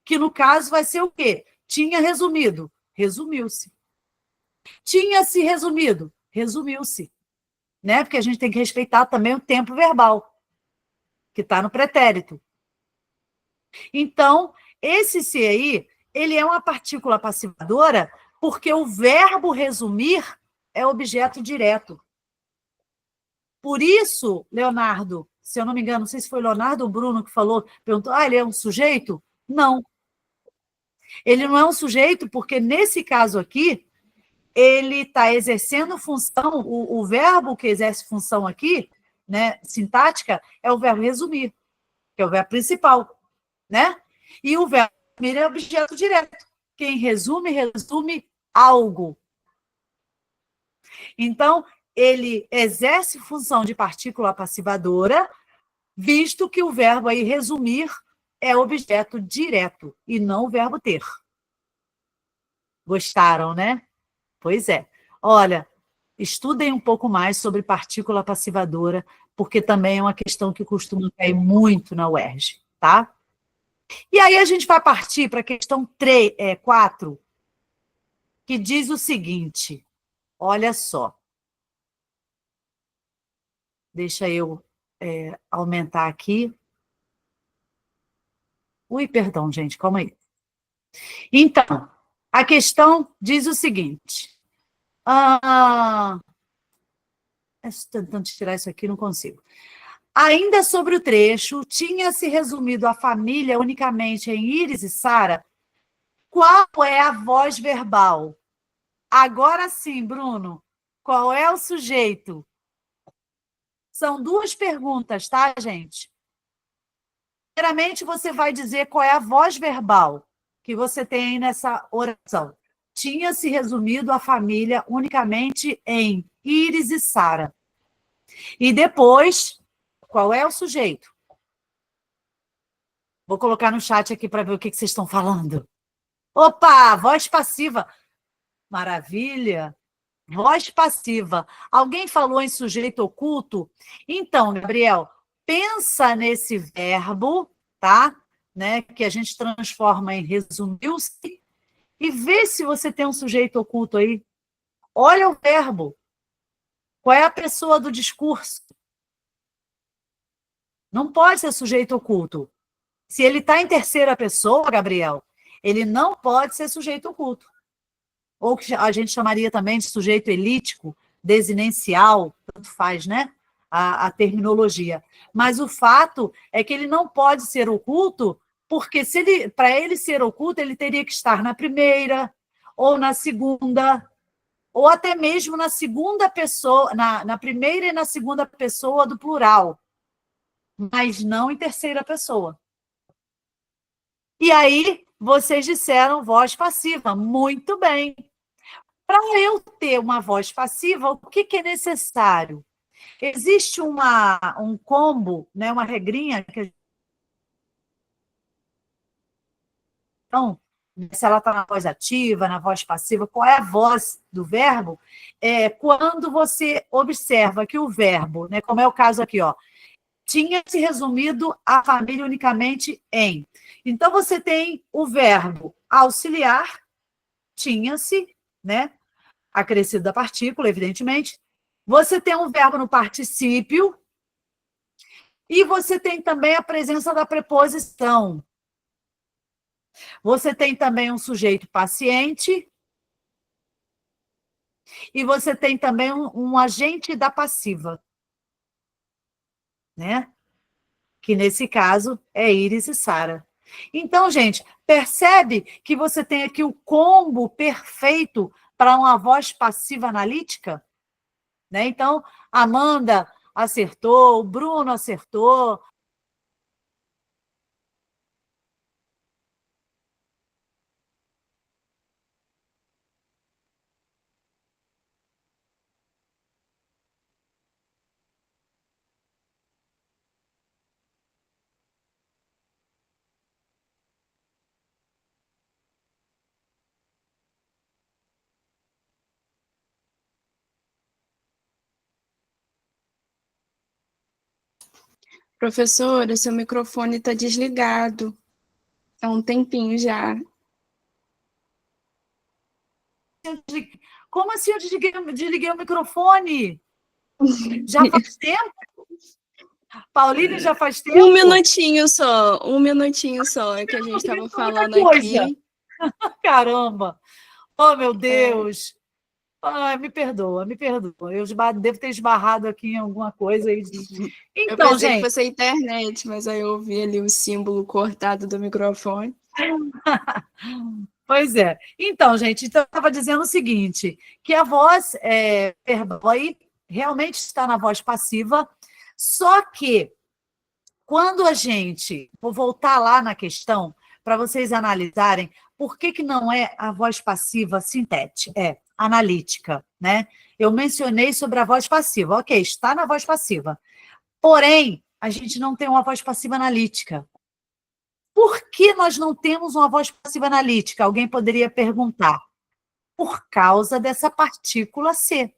que no caso vai ser o quê? Tinha resumido, resumiu-se. Tinha se resumido, resumiu-se. Né? Porque a gente tem que respeitar também o tempo verbal, que está no pretérito. Então, esse se aí, ele é uma partícula passivadora porque o verbo resumir é objeto direto. Por isso, Leonardo, se eu não me engano, não sei se foi Leonardo ou Bruno que falou, perguntou, ele é um sujeito? Não. Ele não é um sujeito porque, nesse caso aqui, ele está exercendo função, o verbo que exerce função aqui, né, sintática, é o verbo resumir, que é o verbo principal, né? E o verbo resumir é objeto direto. Quem resume, resume algo. Então, ele exerce função de partícula passivadora, visto que o verbo aí resumir é objeto direto e não o verbo ter. Gostaram, né? Pois é. Olha, estudem um pouco mais sobre partícula passivadora, porque também é uma questão que costuma cair muito na UERJ, tá? E aí a gente vai partir para a questão 4, que diz o seguinte, olha só. Deixa eu aumentar aqui. Ui, perdão, gente, calma aí. Então, a questão diz o seguinte. Estou tentando tirar isso aqui, não consigo. Ainda sobre o trecho, tinha-se resumido a família unicamente em Íris e Sara. Qual é a voz verbal? Agora sim, Bruno. Qual é o sujeito? São 2 perguntas, tá, gente? Primeiramente, você vai dizer qual é a voz verbal que você tem nessa oração. Tinha-se resumido a família unicamente em Íris e Sara. E depois, qual é o sujeito? Vou colocar no chat aqui para ver o que vocês estão falando. Opa, voz passiva. Maravilha. Voz passiva. Alguém falou em sujeito oculto? Então, Gabriel, pensa nesse verbo, tá? Né, que a gente transforma em resumiu-se, e vê se você tem um sujeito oculto aí. Olha o verbo. Qual é a pessoa do discurso? Não pode ser sujeito oculto. Se ele está em terceira pessoa, Gabriel, ele não pode ser sujeito oculto. Ou que a gente chamaria também de sujeito elítico, desinencial, tanto faz, né? A terminologia. Mas o fato é que ele não pode ser oculto, porque para ele ser oculto, ele teria que estar na primeira, ou na segunda, ou até mesmo na segunda pessoa, na primeira e na segunda pessoa do plural, mas não em terceira pessoa. E aí, vocês disseram voz passiva. Muito bem. Para eu ter uma voz passiva, o que é necessário? Existe um combo, né, uma regrinha, então, se ela está na voz ativa, na voz passiva, qual é a voz do verbo? Quando você observa que o verbo, né, como é o caso aqui, ó, tinha se resumido a família unicamente em. Então, você tem o verbo auxiliar, tinha-se, né, acrescido da partícula, evidentemente. Você tem um verbo no particípio e você tem também a presença da preposição. Você tem também um sujeito paciente e você tem também um agente da passiva, né? Que nesse caso é Íris e Sara. Então, gente, percebe que você tem aqui o combo perfeito para uma voz passiva analítica? Né? Então, Amanda acertou, o Bruno acertou. Professora, seu microfone está desligado. Há um tempinho já. Como assim eu desliguei o microfone? Já faz tempo? Pauline, já faz tempo? Um minutinho só, é que a gente estava falando aqui. Caramba! Oh, meu Deus! Me perdoa. Eu devo ter esbarrado aqui em alguma coisa. Então, eu pensei que fosse a internet, mas aí eu ouvi ali o símbolo cortado do microfone. Pois é. Então, gente, eu estava dizendo o seguinte, que a voz verbal aí realmente está na voz passiva, só que quando a gente... Vou voltar lá na questão para vocês analisarem por que não é a voz passiva sintética, analítica, né? Eu mencionei sobre a voz passiva. Ok, está na voz passiva. Porém, a gente não tem uma voz passiva analítica. Por que nós não temos uma voz passiva analítica? Alguém poderia perguntar. Por causa dessa partícula C.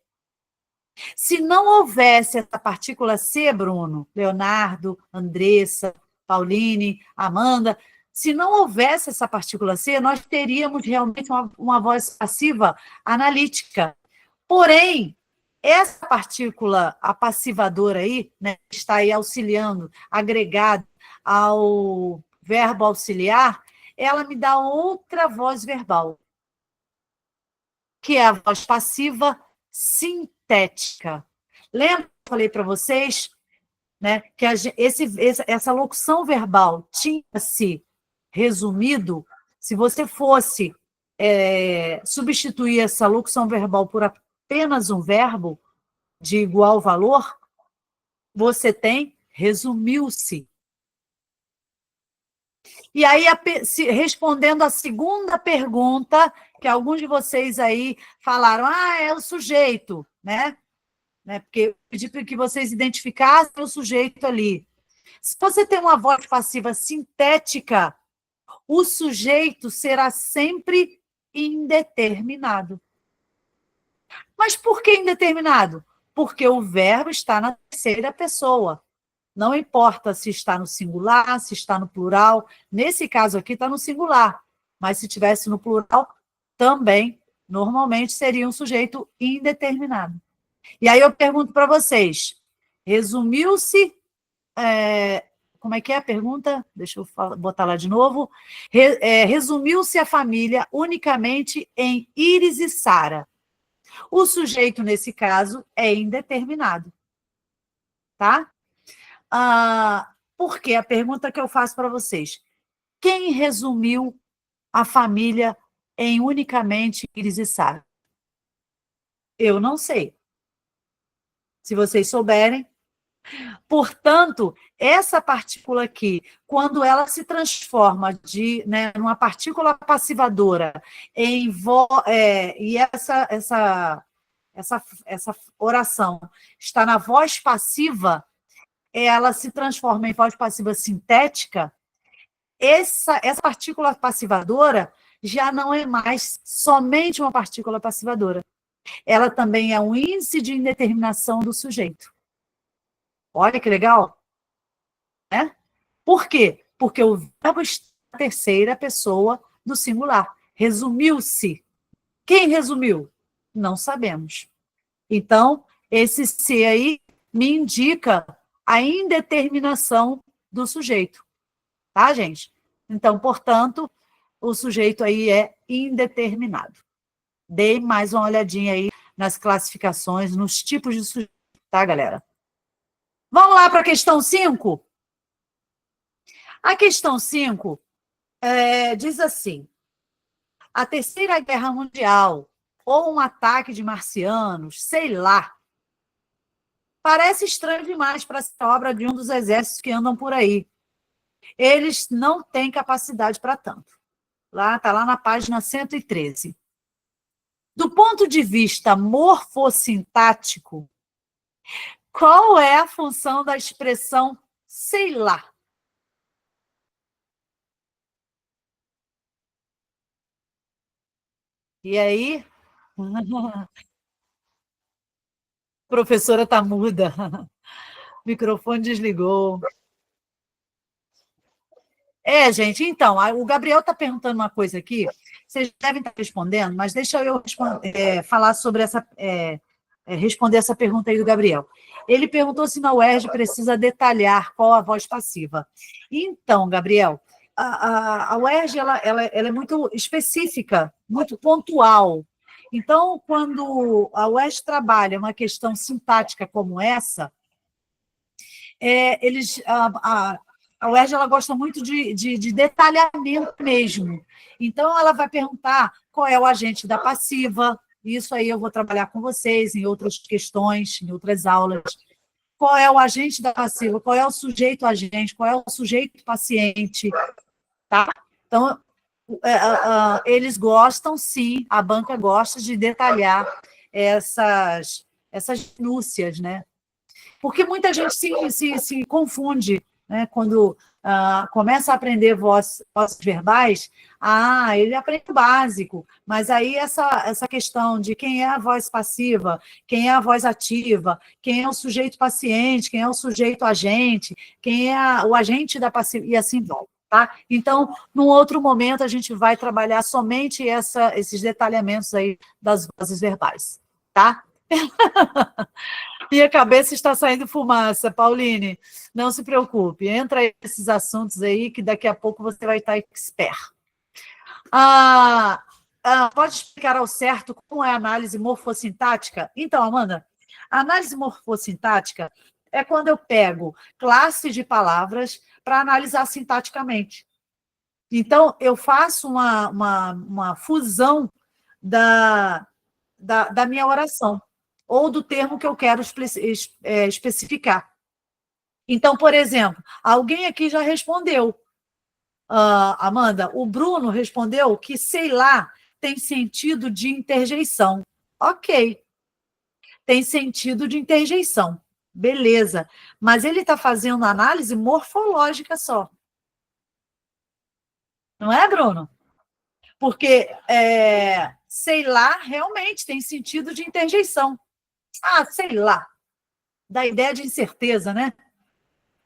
Se não houvesse essa partícula C, Bruno, Leonardo, Andressa, Pauline, Amanda, se não houvesse essa partícula C, nós teríamos realmente uma voz passiva analítica. Porém, essa partícula, a passivadora aí, né, está aí auxiliando, agregada ao verbo auxiliar, ela me dá outra voz verbal, que é a voz passiva sintética. Lembra que eu falei para vocês, né, que essa locução verbal tinha-se resumido, se você fosse substituir essa locução verbal por apenas um verbo de igual valor, você tem resumiu-se. E aí, respondendo a segunda pergunta, que alguns de vocês aí falaram, é o sujeito, né? Porque eu pedi para que vocês identificassem o sujeito ali. Se você tem uma voz passiva sintética, o sujeito será sempre indeterminado. Mas por que indeterminado? Porque o verbo está na terceira pessoa. Não importa se está no singular, se está no plural. Nesse caso aqui está no singular. Mas se tivesse no plural, também, normalmente, seria um sujeito indeterminado. E aí eu pergunto para vocês, resumiu-se... como é que é a pergunta? Deixa eu botar lá de novo. Resumiu-se a família unicamente em Iris e Sara. O sujeito, nesse caso, é indeterminado. Tá? Porque a pergunta que eu faço para vocês, quem resumiu a família em unicamente Iris e Sara? Eu não sei. Se vocês souberem. Portanto, essa partícula aqui, quando ela se transforma numa partícula passivadora e essa oração está na voz passiva, ela se transforma em voz passiva sintética, essa partícula passivadora já não é mais somente uma partícula passivadora. Ela também é um índice de indeterminação do sujeito. Olha que legal. Né? Por quê? Porque o verbo está na terceira pessoa do singular. Resumiu-se. Quem resumiu? Não sabemos. Então, esse se aí me indica a indeterminação do sujeito. Tá, gente? Então, portanto, o sujeito aí é indeterminado. Dê mais uma olhadinha aí nas classificações, nos tipos de sujeito, tá, galera? Vamos lá para a questão 5? A questão 5 diz assim, a Terceira Guerra Mundial, ou um ataque de marcianos, sei lá, parece estranho demais para ser obra de um dos exércitos que andam por aí. Eles não têm capacidade para tanto. Está lá na página 113. Do ponto de vista morfossintático, qual é a função da expressão sei lá? E aí? A professora está muda. O microfone desligou. Gente, então, o Gabriel está perguntando uma coisa aqui, vocês devem estar respondendo, mas deixa eu falar sobre responder essa pergunta aí do Gabriel. Ele perguntou se na UERJ precisa detalhar qual a voz passiva. Então, Gabriel, a UERJ ela é muito específica, muito pontual. Então, quando a UERJ trabalha uma questão sintática como essa, a UERJ ela gosta muito de detalhamento mesmo. Então, ela vai perguntar qual é o agente da passiva. Isso aí eu vou trabalhar com vocês em outras questões, em outras aulas. Qual é o agente da passiva? Qual é o sujeito agente? Qual é o sujeito paciente? Tá? Então, eles gostam, sim, a banca gosta de detalhar essas minúcias, né? Porque muita gente se confunde, né? Quando começa a aprender vozes verbais, ele aprende o básico, mas aí essa questão de quem é a voz passiva, quem é a voz ativa, quem é o sujeito paciente, quem é o sujeito agente, quem é o agente da passiva, e assim vai. Tá? Então, num outro momento, a gente vai trabalhar somente esses detalhamentos aí das vozes verbais, tá? Minha cabeça está saindo fumaça, Pauline. Não se preocupe, entra aí nesses assuntos aí, que daqui a pouco você vai estar expert. Pode explicar ao certo como é a análise morfossintática? Então, Amanda, a análise morfossintática é quando eu pego classe de palavras para analisar sintaticamente. Então, eu faço uma fusão da minha oração, ou do termo que eu quero especificar. Então, por exemplo, alguém aqui já respondeu, Amanda, o Bruno respondeu que, sei lá, tem sentido de interjeição. Ok, tem sentido de interjeição, beleza, mas ele está fazendo análise morfológica só. Não é, Bruno? Porque, sei lá, realmente tem sentido de interjeição. Sei lá, dá ideia de incerteza, né?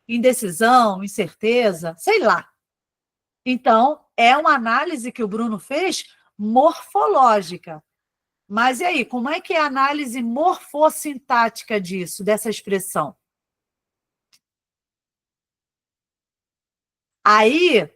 Indecisão, incerteza, sei lá. Então, é uma análise que o Bruno fez morfológica. Mas e aí, como é que é a análise morfossintática disso, dessa expressão? Aí,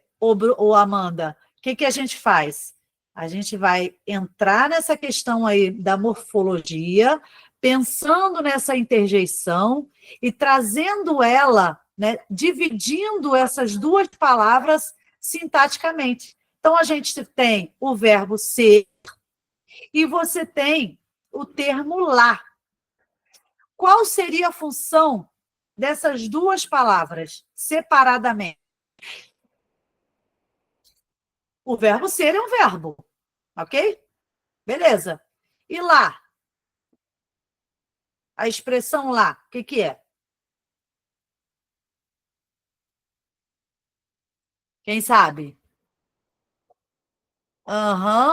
Amanda, o que a gente faz? A gente vai entrar nessa questão aí da morfologia, pensando nessa interjeição e trazendo ela, né, dividindo essas duas palavras sintaticamente. Então, a gente tem o verbo ser e você tem o termo lá. Qual seria a função dessas duas palavras separadamente? O verbo ser é um verbo, ok? Beleza. E lá? A expressão lá, o que é? Quem sabe?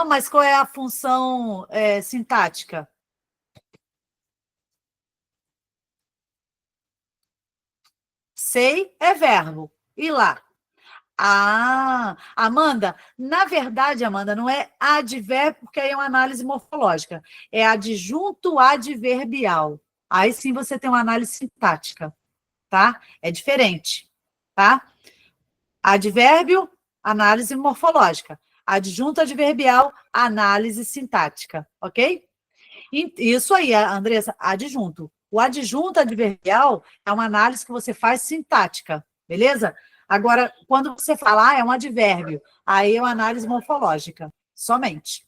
Mas qual é a função sintática? Sei é verbo. E lá? Amanda, na verdade, Amanda, não é advérbio, porque aí é uma análise morfológica. É adjunto adverbial. Aí sim você tem uma análise sintática, tá? É diferente, tá? Advérbio, análise morfológica. Adjunto adverbial, análise sintática, ok? Isso aí, Andressa, adjunto. O adjunto adverbial é uma análise que você faz sintática, beleza? Agora, quando você fala, é um advérbio, aí é uma análise morfológica, somente.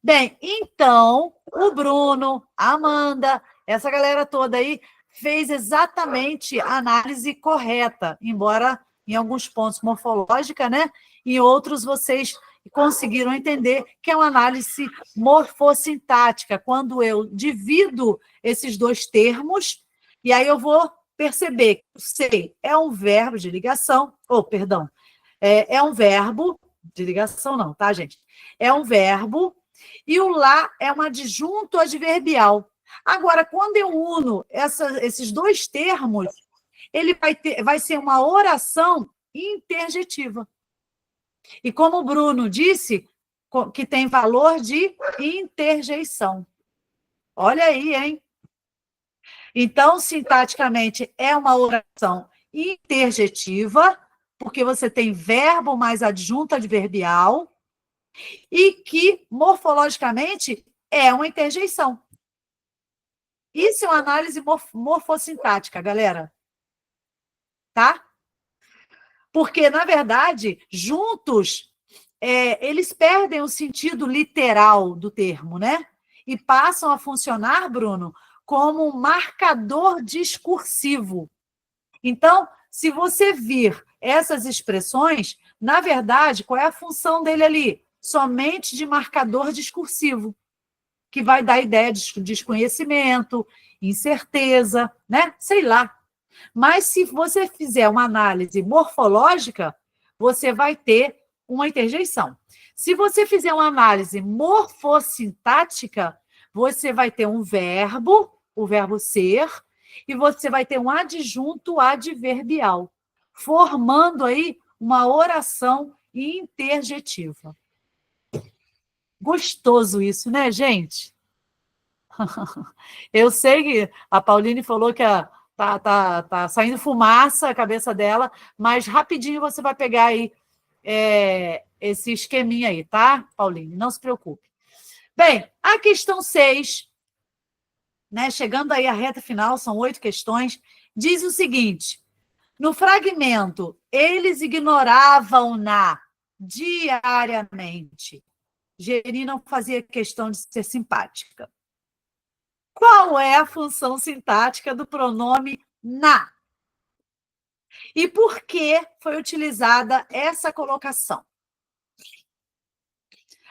Bem, então, o Bruno, a Amanda, essa galera toda aí, fez exatamente a análise correta, embora em alguns pontos morfológica, né? Em outros vocês conseguiram entender que é uma análise morfossintática, quando eu divido esses dois termos, e aí eu vou perceber que o sei é um verbo de ligação, é um verbo de ligação não, tá, gente? É um verbo, e o lá é um adjunto adverbial. Agora, quando eu uno esses dois termos, ele vai ser uma oração interjetiva. E como o Bruno disse, que tem valor de interjeição. Olha aí, hein? Então, sintaticamente, é uma oração interjetiva, porque você tem verbo mais adjunto adverbial, e que, morfologicamente, é uma interjeição. Isso é uma análise morfossintática, galera. Tá? Porque, na verdade, juntos, eles perdem o sentido literal do termo, né? E passam a funcionar, Bruno, como um marcador discursivo. Então, se você vir essas expressões, na verdade, qual é a função dele ali? Somente de marcador discursivo. que vai dar ideia de desconhecimento, incerteza, né? Sei lá. Mas se você fizer uma análise morfológica, você vai ter uma interjeição. Se você fizer uma análise morfossintática, você vai ter um verbo, o verbo ser, e você vai ter um adjunto adverbial, formando aí uma oração interjetiva. Gostoso isso, né, gente? Eu sei que a Pauline falou que tá saindo fumaça a cabeça dela, mas rapidinho você vai pegar aí esse esqueminha aí, tá, Pauline? Não se preocupe. Bem, a questão 6, né, chegando aí à reta final, são 8 questões, diz o seguinte: no fragmento, eles ignoravam-na diariamente. Geni não fazia questão de ser simpática. Qual é a função sintática do pronome na? E por que foi utilizada essa colocação?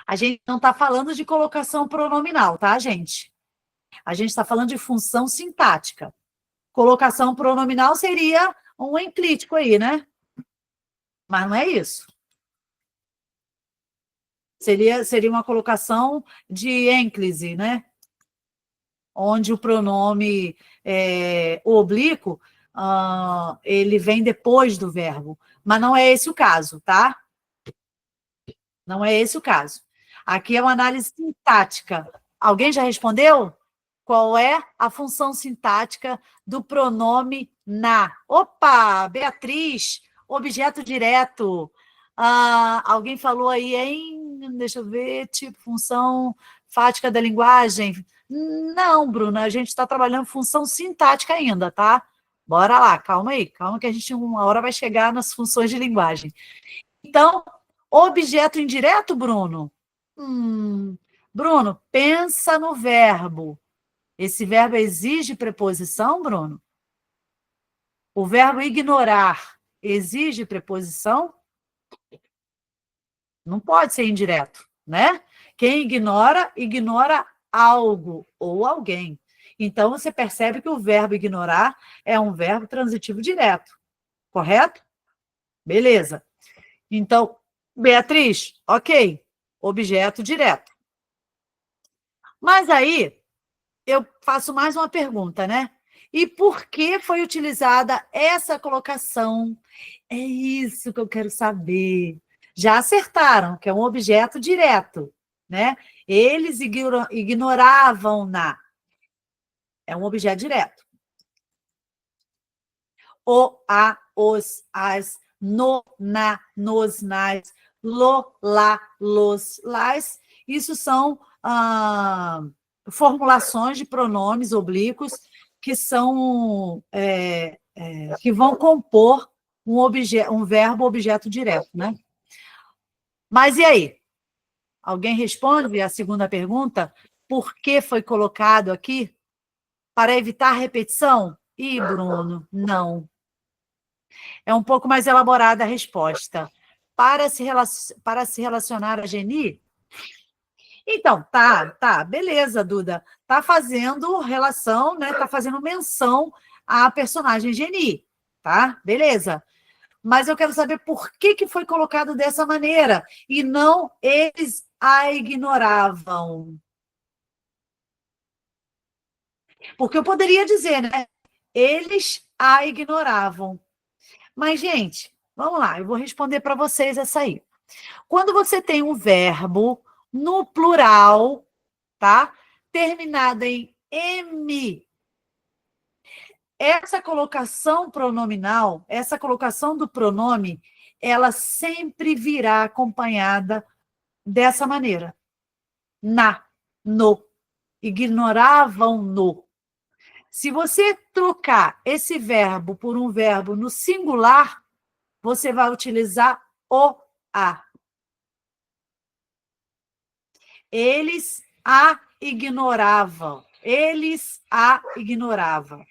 A gente não está falando de colocação pronominal, tá, gente? A gente está falando de função sintática. Colocação pronominal seria um enclítico aí, né? Mas não é isso. Seria uma colocação de ênclise, né? Onde o pronome o oblíquo, ele vem depois do verbo. Mas não é esse o caso, tá? Não é esse o caso. Aqui é uma análise sintática. Alguém já respondeu? Qual é a função sintática do pronome na? Opa, Beatriz, objeto direto. Alguém falou aí deixa eu ver, tipo, função fática da linguagem. Não, Bruna, a gente está trabalhando função sintática ainda, tá? Bora lá, calma aí, calma que a gente uma hora vai chegar nas funções de linguagem. Então, objeto indireto, Bruno? Bruno, pensa no verbo. Esse verbo exige preposição, Bruno? O verbo ignorar exige preposição? Não pode ser indireto, né? Quem ignora, ignora algo ou alguém. Então, você percebe que o verbo ignorar é um verbo transitivo direto, correto? Beleza. Então, Beatriz, ok, objeto direto. Mas aí, eu faço mais uma pergunta, né? E por que foi utilizada essa colocação? É isso que eu quero saber. Já acertaram, que é um objeto direto, né? Eles ignoravam-na. É um objeto direto. O, a, os, as, no, na, nos, nas, lo, lá, los, las. Isso são formulações de pronomes oblíquos que são que vão compor um verbo objeto direto, né? Mas e aí? Alguém responde a segunda pergunta? Por que foi colocado aqui? Para evitar repetição? Ih, Bruno, não. É um pouco mais elaborada a resposta. Para se relacionar a Geni? Então, tá, beleza, Duda. Tá fazendo relação, né? Tá fazendo menção à personagem Geni, tá? Beleza. Mas eu quero saber por que foi colocado dessa maneira e não eles a ignoravam. Porque eu poderia dizer, né? Eles a ignoravam. Mas, gente, vamos lá, eu vou responder para vocês essa aí. Quando você tem um verbo no plural, tá? Terminado em M, essa colocação pronominal, essa colocação do pronome, ela sempre virá acompanhada dessa maneira. Na, no. Ignoravam-no. Se você trocar esse verbo por um verbo no singular, você vai utilizar o a. Eles a ignoravam. Eles a ignoravam.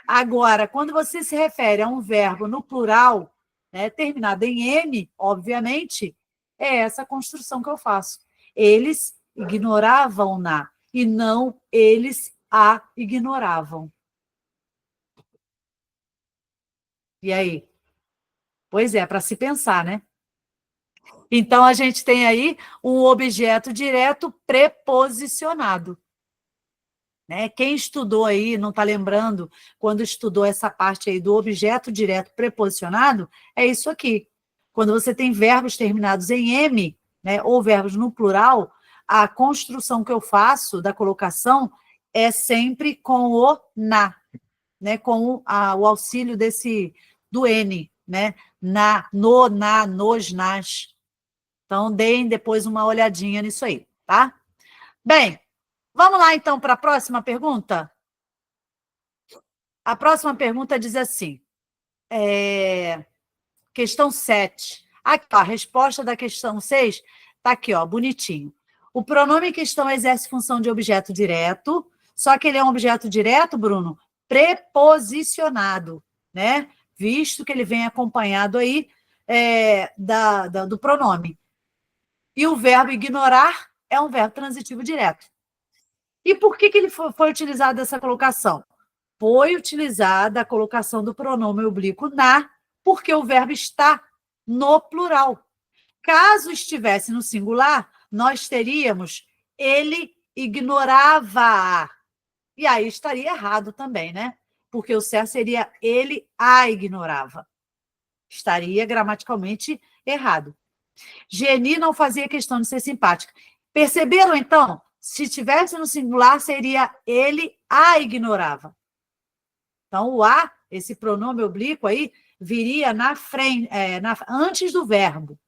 Agora, quando você se refere a um verbo no plural, né, terminado em M, obviamente, é essa construção que eu faço. Eles ignorava o na, e não eles a ignoravam. E aí? Pois é, para se pensar, né? Então, a gente tem aí um objeto direto preposicionado. Né? Quem estudou aí, não está lembrando, quando estudou essa parte aí do objeto direto preposicionado, é isso aqui. Quando você tem verbos terminados em M, né, ou verbos no plural, a construção que eu faço da colocação é sempre com o na, né, com o auxílio do N, né? Na, no, na, nos, nas. Então, deem depois uma olhadinha nisso aí, tá? Bem, vamos lá, então, para a próxima pergunta? A próxima pergunta diz assim, questão 7. Aqui, ó, a resposta da questão 6 está aqui, ó, bonitinho. O pronome em questão exerce função de objeto direto, só que ele é um objeto direto, Bruno, preposicionado, né? Visto que ele vem acompanhado aí do pronome. E o verbo ignorar é um verbo transitivo direto. E por que ele foi utilizado essa colocação? Foi utilizada a colocação do pronome oblíquo na, porque o verbo está no plural. Caso estivesse no singular, nós teríamos ele ignorava. E aí estaria errado também, né? Porque o certo seria ele a ignorava. Estaria gramaticalmente errado. Geni não fazia questão de ser simpática. Perceberam, então? Se tivesse no singular, seria ele a ignorava. Então, o a, esse pronome oblíquo aí, viria na frente, antes do verbo.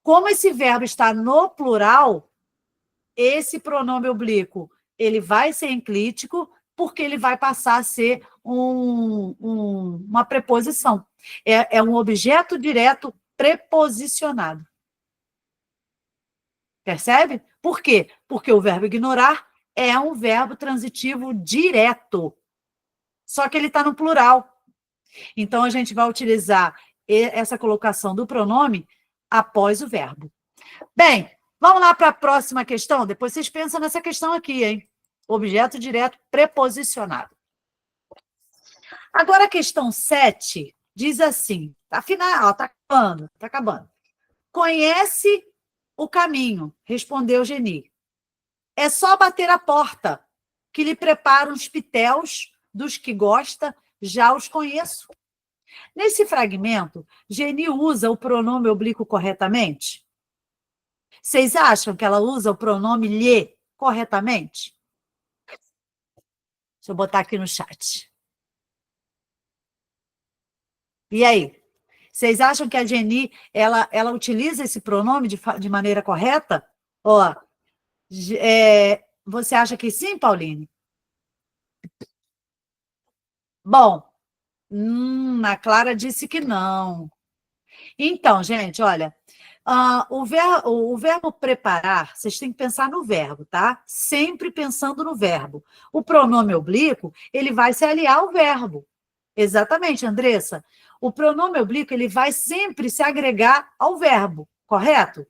Como esse verbo está no plural, esse pronome oblíquo ele vai ser enclítico, porque ele vai passar a ser uma preposição. É um objeto direto preposicionado. Percebe? Por quê? Porque o verbo ignorar é um verbo transitivo direto. Só que ele está no plural. Então, a gente vai utilizar essa colocação do pronome após o verbo. Bem, vamos lá para a próxima questão? Depois vocês pensam nessa questão aqui, hein? Objeto direto preposicionado. Agora, a questão 7 diz assim, está acabando. Conhece o caminho, respondeu Geni. É só bater a porta, que lhe preparo uns pitéus, dos que gosta, já os conheço. Nesse fragmento, Geni usa o pronome oblíquo corretamente? Vocês acham que ela usa o pronome lhe corretamente? Deixa eu botar aqui no chat. E aí? Vocês acham que a Geni, ela utiliza esse pronome de maneira correta? Ó, você acha que sim, Pauline? Bom, a Clara disse que não. Então, gente, olha, o verbo preparar, vocês têm que pensar no verbo, tá? Sempre pensando no verbo. O pronome oblíquo, ele vai se aliar ao verbo. Exatamente, Andressa. O pronome oblíquo, ele vai sempre se agregar ao verbo, correto?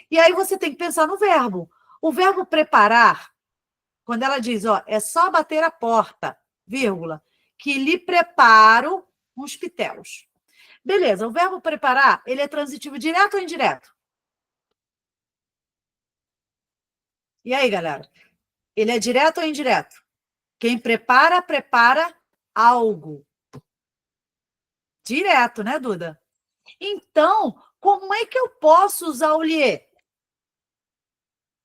E aí você tem que pensar no verbo. O verbo preparar, quando ela diz, ó, é só bater a porta, vírgula, que lhe preparo uns pitéus. Beleza, o verbo preparar, ele é transitivo direto ou indireto? E aí, galera? Ele é direto ou indireto? Quem prepara, prepara algo. Direto, né, Duda? Então, como é que eu posso usar o lhe?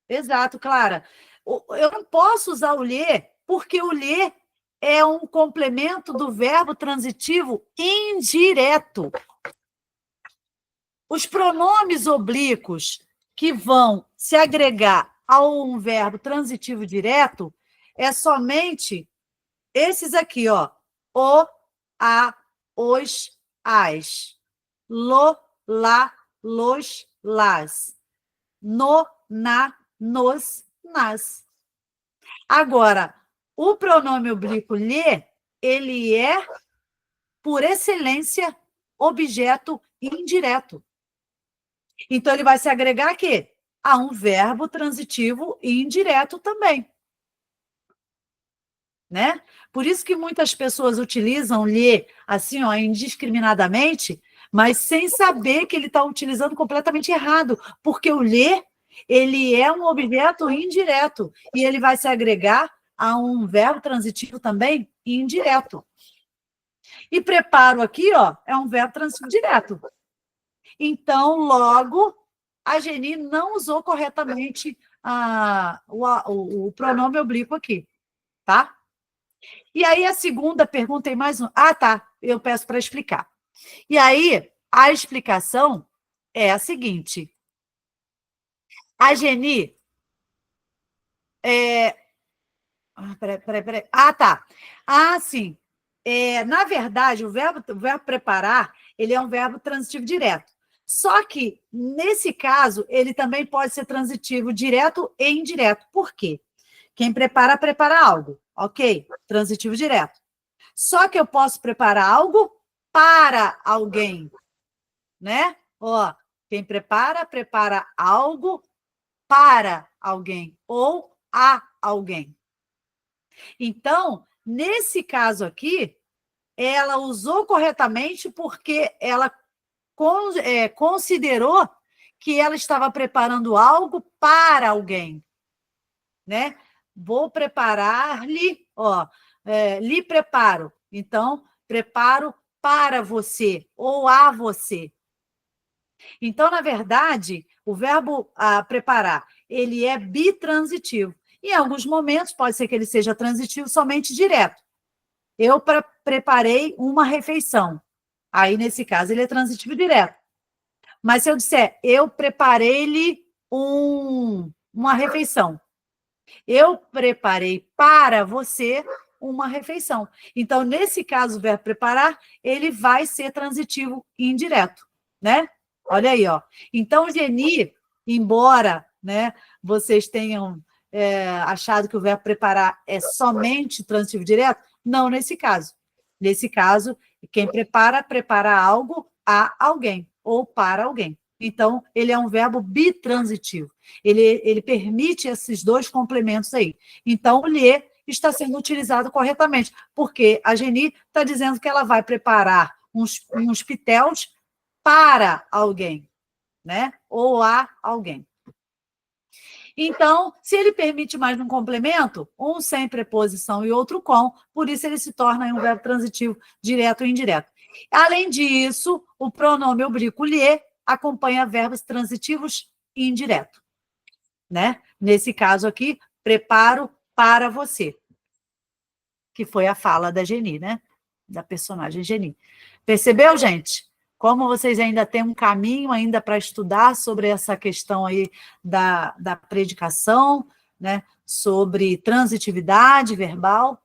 Exato, Clara. Eu não posso usar o lhe, porque o lhe é um complemento do verbo transitivo indireto. Os pronomes oblíquos que vão se agregar a um verbo transitivo direto é somente esses aqui, ó. O, a, os, as. Lo, lá, los, las. No, na, nos, nas. Agora, o pronome oblíquo lhe, ele é, por excelência, objeto indireto. Então, ele vai se agregar aqui a um verbo transitivo indireto também. Né? Por isso que muitas pessoas utilizam lhe assim, ó, indiscriminadamente, mas sem saber que ele está utilizando completamente errado, porque o lhe, ele é um objeto indireto e ele vai se agregar a um verbo transitivo também indireto. E preparo aqui, ó, é um verbo transitivo direto. Então, logo, a Geni não usou corretamente o pronome oblíquo aqui, tá? E aí, a segunda pergunta, tem mais um. Ah, tá, eu peço para explicar. E aí, a explicação é a seguinte. A Geni... Peraí. Ah, tá. Ah, sim. Na verdade, o verbo preparar, ele é um verbo transitivo direto. Só que, nesse caso, ele também pode ser transitivo direto e indireto. Por quê? Quem prepara, prepara algo. Ok? Transitivo direto. Só que eu posso preparar algo para alguém. Né? Ó, quem prepara, prepara algo para alguém. Ou a alguém. Então, nesse caso aqui, ela usou corretamente porque ela considerou que ela estava preparando algo para alguém, né? Vou preparar-lhe, ó, lhe preparo. Então, preparo para você ou a você. Então, na verdade, o verbo preparar, ele é bitransitivo. Em alguns momentos, pode ser que ele seja transitivo somente direto. Eu preparei uma refeição. Aí, nesse caso, ele é transitivo direto. Mas se eu disser, eu preparei-lhe uma refeição. Eu preparei para você uma refeição. Então, nesse caso, o verbo preparar, ele vai ser transitivo indireto, né? Olha aí, ó. Então, Geni, embora, né, vocês tenham achado que o verbo preparar é somente transitivo direto, não nesse caso. Nesse caso, quem prepara, prepara algo a alguém ou para alguém. Então, ele é um verbo bitransitivo. Ele permite esses dois complementos aí. Então, o lhe está sendo utilizado corretamente, porque a Geni está dizendo que ela vai preparar uns pitéus para alguém, né? Ou a alguém. Então, se ele permite mais um complemento, um sem preposição e outro com, por isso ele se torna um verbo transitivo direto ou indireto. Além disso, o pronome oblíquo lhe acompanha verbos transitivos indireto, né? Nesse caso aqui, preparo para você, que foi a fala da Geni, né? Da personagem Geni. Percebeu, gente? Como vocês ainda têm um caminho ainda para estudar sobre essa questão aí da predicação, né? Sobre transitividade verbal.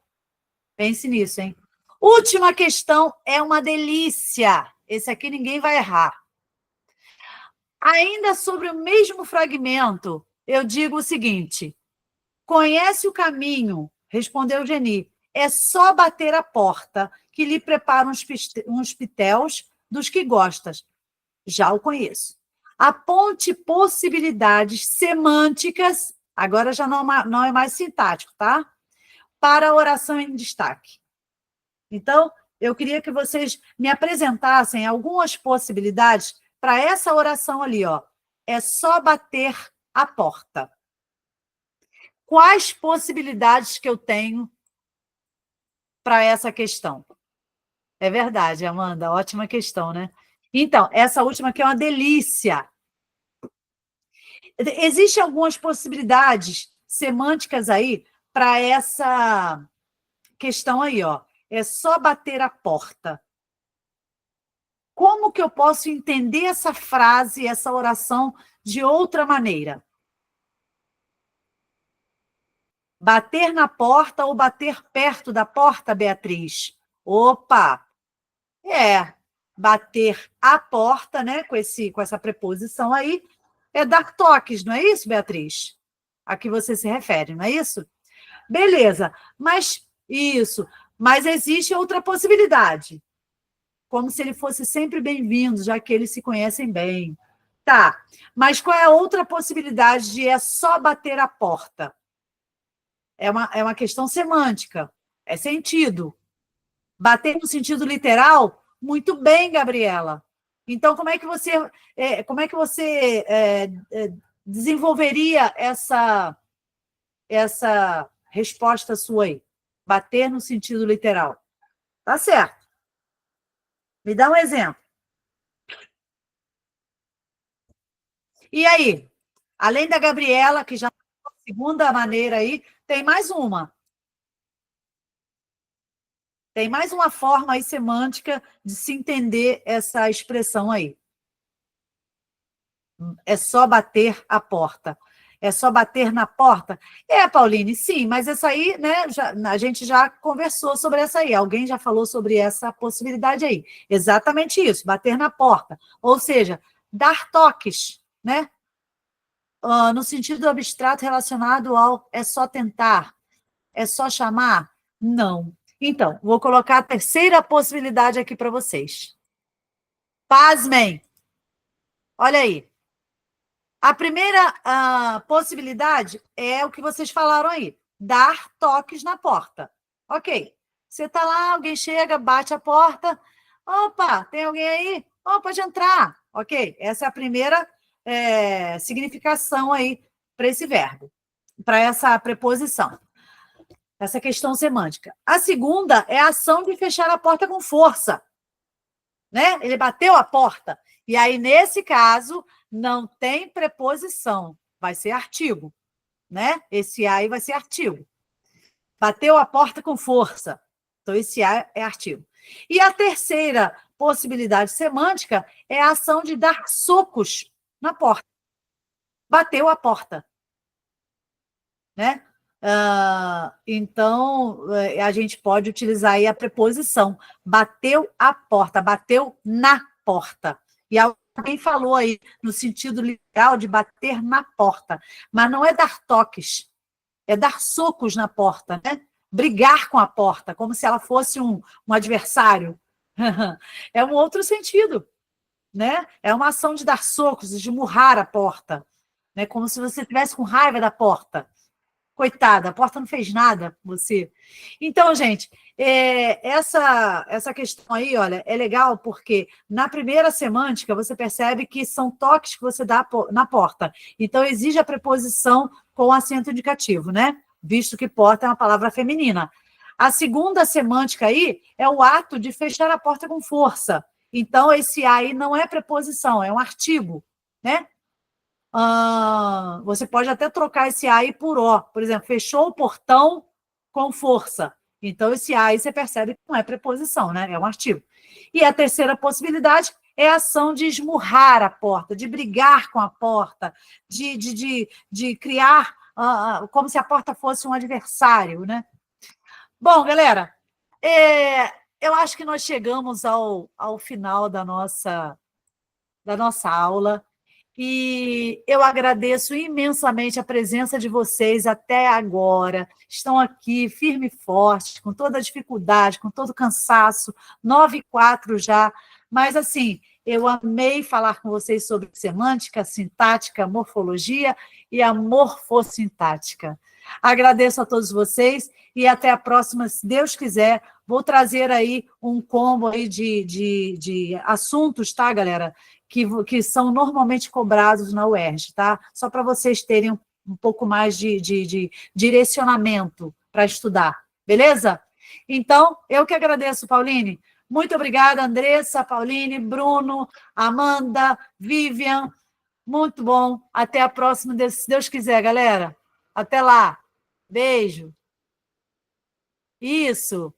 Pense nisso, hein? Última questão é uma delícia. Esse aqui ninguém vai errar. Ainda sobre o mesmo fragmento, eu digo o seguinte: conhece o caminho, respondeu Geni. É só bater a porta, que lhe prepara uns pitéus dos que gostas. Já o conheço. Aponte possibilidades semânticas, agora já não é mais sintático, tá? Para a oração em destaque. Então, eu queria que vocês me apresentassem algumas possibilidades para essa oração ali, ó. É só bater a porta. Quais possibilidades que eu tenho para essa questão? É verdade, Amanda, ótima questão, né? Então, essa última aqui é uma delícia. Existem algumas possibilidades semânticas aí para essa questão aí, ó. É só bater a porta. Como que eu posso entender essa frase, essa oração de outra maneira? Bater na porta ou bater perto da porta, Beatriz? Opa! Bater a porta, né, com essa preposição aí, é dar toques, não é isso, Beatriz? A que você se refere, não é isso? Beleza, mas existe outra possibilidade. Como se ele fosse sempre bem-vindo, já que eles se conhecem bem. Tá, mas qual é a outra possibilidade de é só bater a porta? É uma questão semântica, é sentido. Bater no sentido literal? Muito bem, Gabriela. Então, como é que você desenvolveria essa resposta sua aí? Bater no sentido literal. Tá certo. Me dá um exemplo. E aí? Além da Gabriela, que já é a segunda maneira aí, tem mais uma. Tem mais uma forma aí semântica de se entender essa expressão aí. É só bater a porta. É só bater na porta? Pauline, sim, mas essa aí, né, a gente já conversou sobre essa aí. Alguém já falou sobre essa possibilidade aí. Exatamente isso, bater na porta. Ou seja, dar toques, né? No sentido abstrato relacionado ao é só tentar, é só chamar? Não. Então, vou colocar a terceira possibilidade aqui para vocês. Pasmem! Olha aí. A primeira possibilidade é o que vocês falaram aí, dar toques na porta. Ok. Você está lá, alguém chega, bate a porta. Opa, tem alguém aí? Oh, pode entrar. Ok. Essa é a primeira significação aí para esse verbo, para essa preposição. Essa questão semântica. A segunda é a ação de fechar a porta com força. Né? Ele bateu a porta. E aí, nesse caso, não tem preposição. Vai ser artigo. Né? Esse aí vai ser artigo. Bateu a porta com força. Então, esse A é artigo. E a terceira possibilidade semântica é a ação de dar socos na porta. Bateu a porta. Né? Então, a gente pode utilizar aí a preposição. Bateu a porta, bateu na porta. E alguém falou aí no sentido literal de bater na porta. Mas não é dar toques, é dar socos na porta, né? Brigar com a porta, como se ela fosse um adversário. É um outro sentido, né? É uma ação de dar socos, de murrar a porta, né? Como se você estivesse com raiva da porta. Coitada, a porta não fez nada com você. Então, gente, essa questão aí, olha, é legal porque na primeira semântica você percebe que são toques que você dá na porta. Então, exige a preposição com acento indicativo, né? Visto que porta é uma palavra feminina. A segunda semântica aí é o ato de fechar a porta com força. Então, esse aí não é preposição, é um artigo, né? Você pode até trocar esse aí por ó. Por exemplo, fechou o portão com força. Então, esse aí você percebe que não é preposição, né? É um artigo. E a terceira possibilidade é a ação de esmurrar a porta, de brigar com a porta, de criar como se a porta fosse um adversário, né? Bom, galera, eu acho que nós chegamos ao final da nossa aula. E eu agradeço imensamente a presença de vocês até agora. Estão aqui, firme e forte, com toda a dificuldade, com todo o cansaço, 9h04 já. Mas, assim, eu amei falar com vocês sobre semântica, sintática, morfologia e a morfossintática. Agradeço a todos vocês e até a próxima, se Deus quiser. Vou trazer aí um combo aí de assuntos, tá, galera? Que são normalmente cobrados na UERJ, tá? Só para vocês terem um pouco mais de direcionamento para estudar, beleza? Então, eu que agradeço, Pauline. Muito obrigada, Andressa, Pauline, Bruno, Amanda, Vivian. Muito bom. Até a próxima, se Deus quiser, galera. Até lá. Beijo. Isso.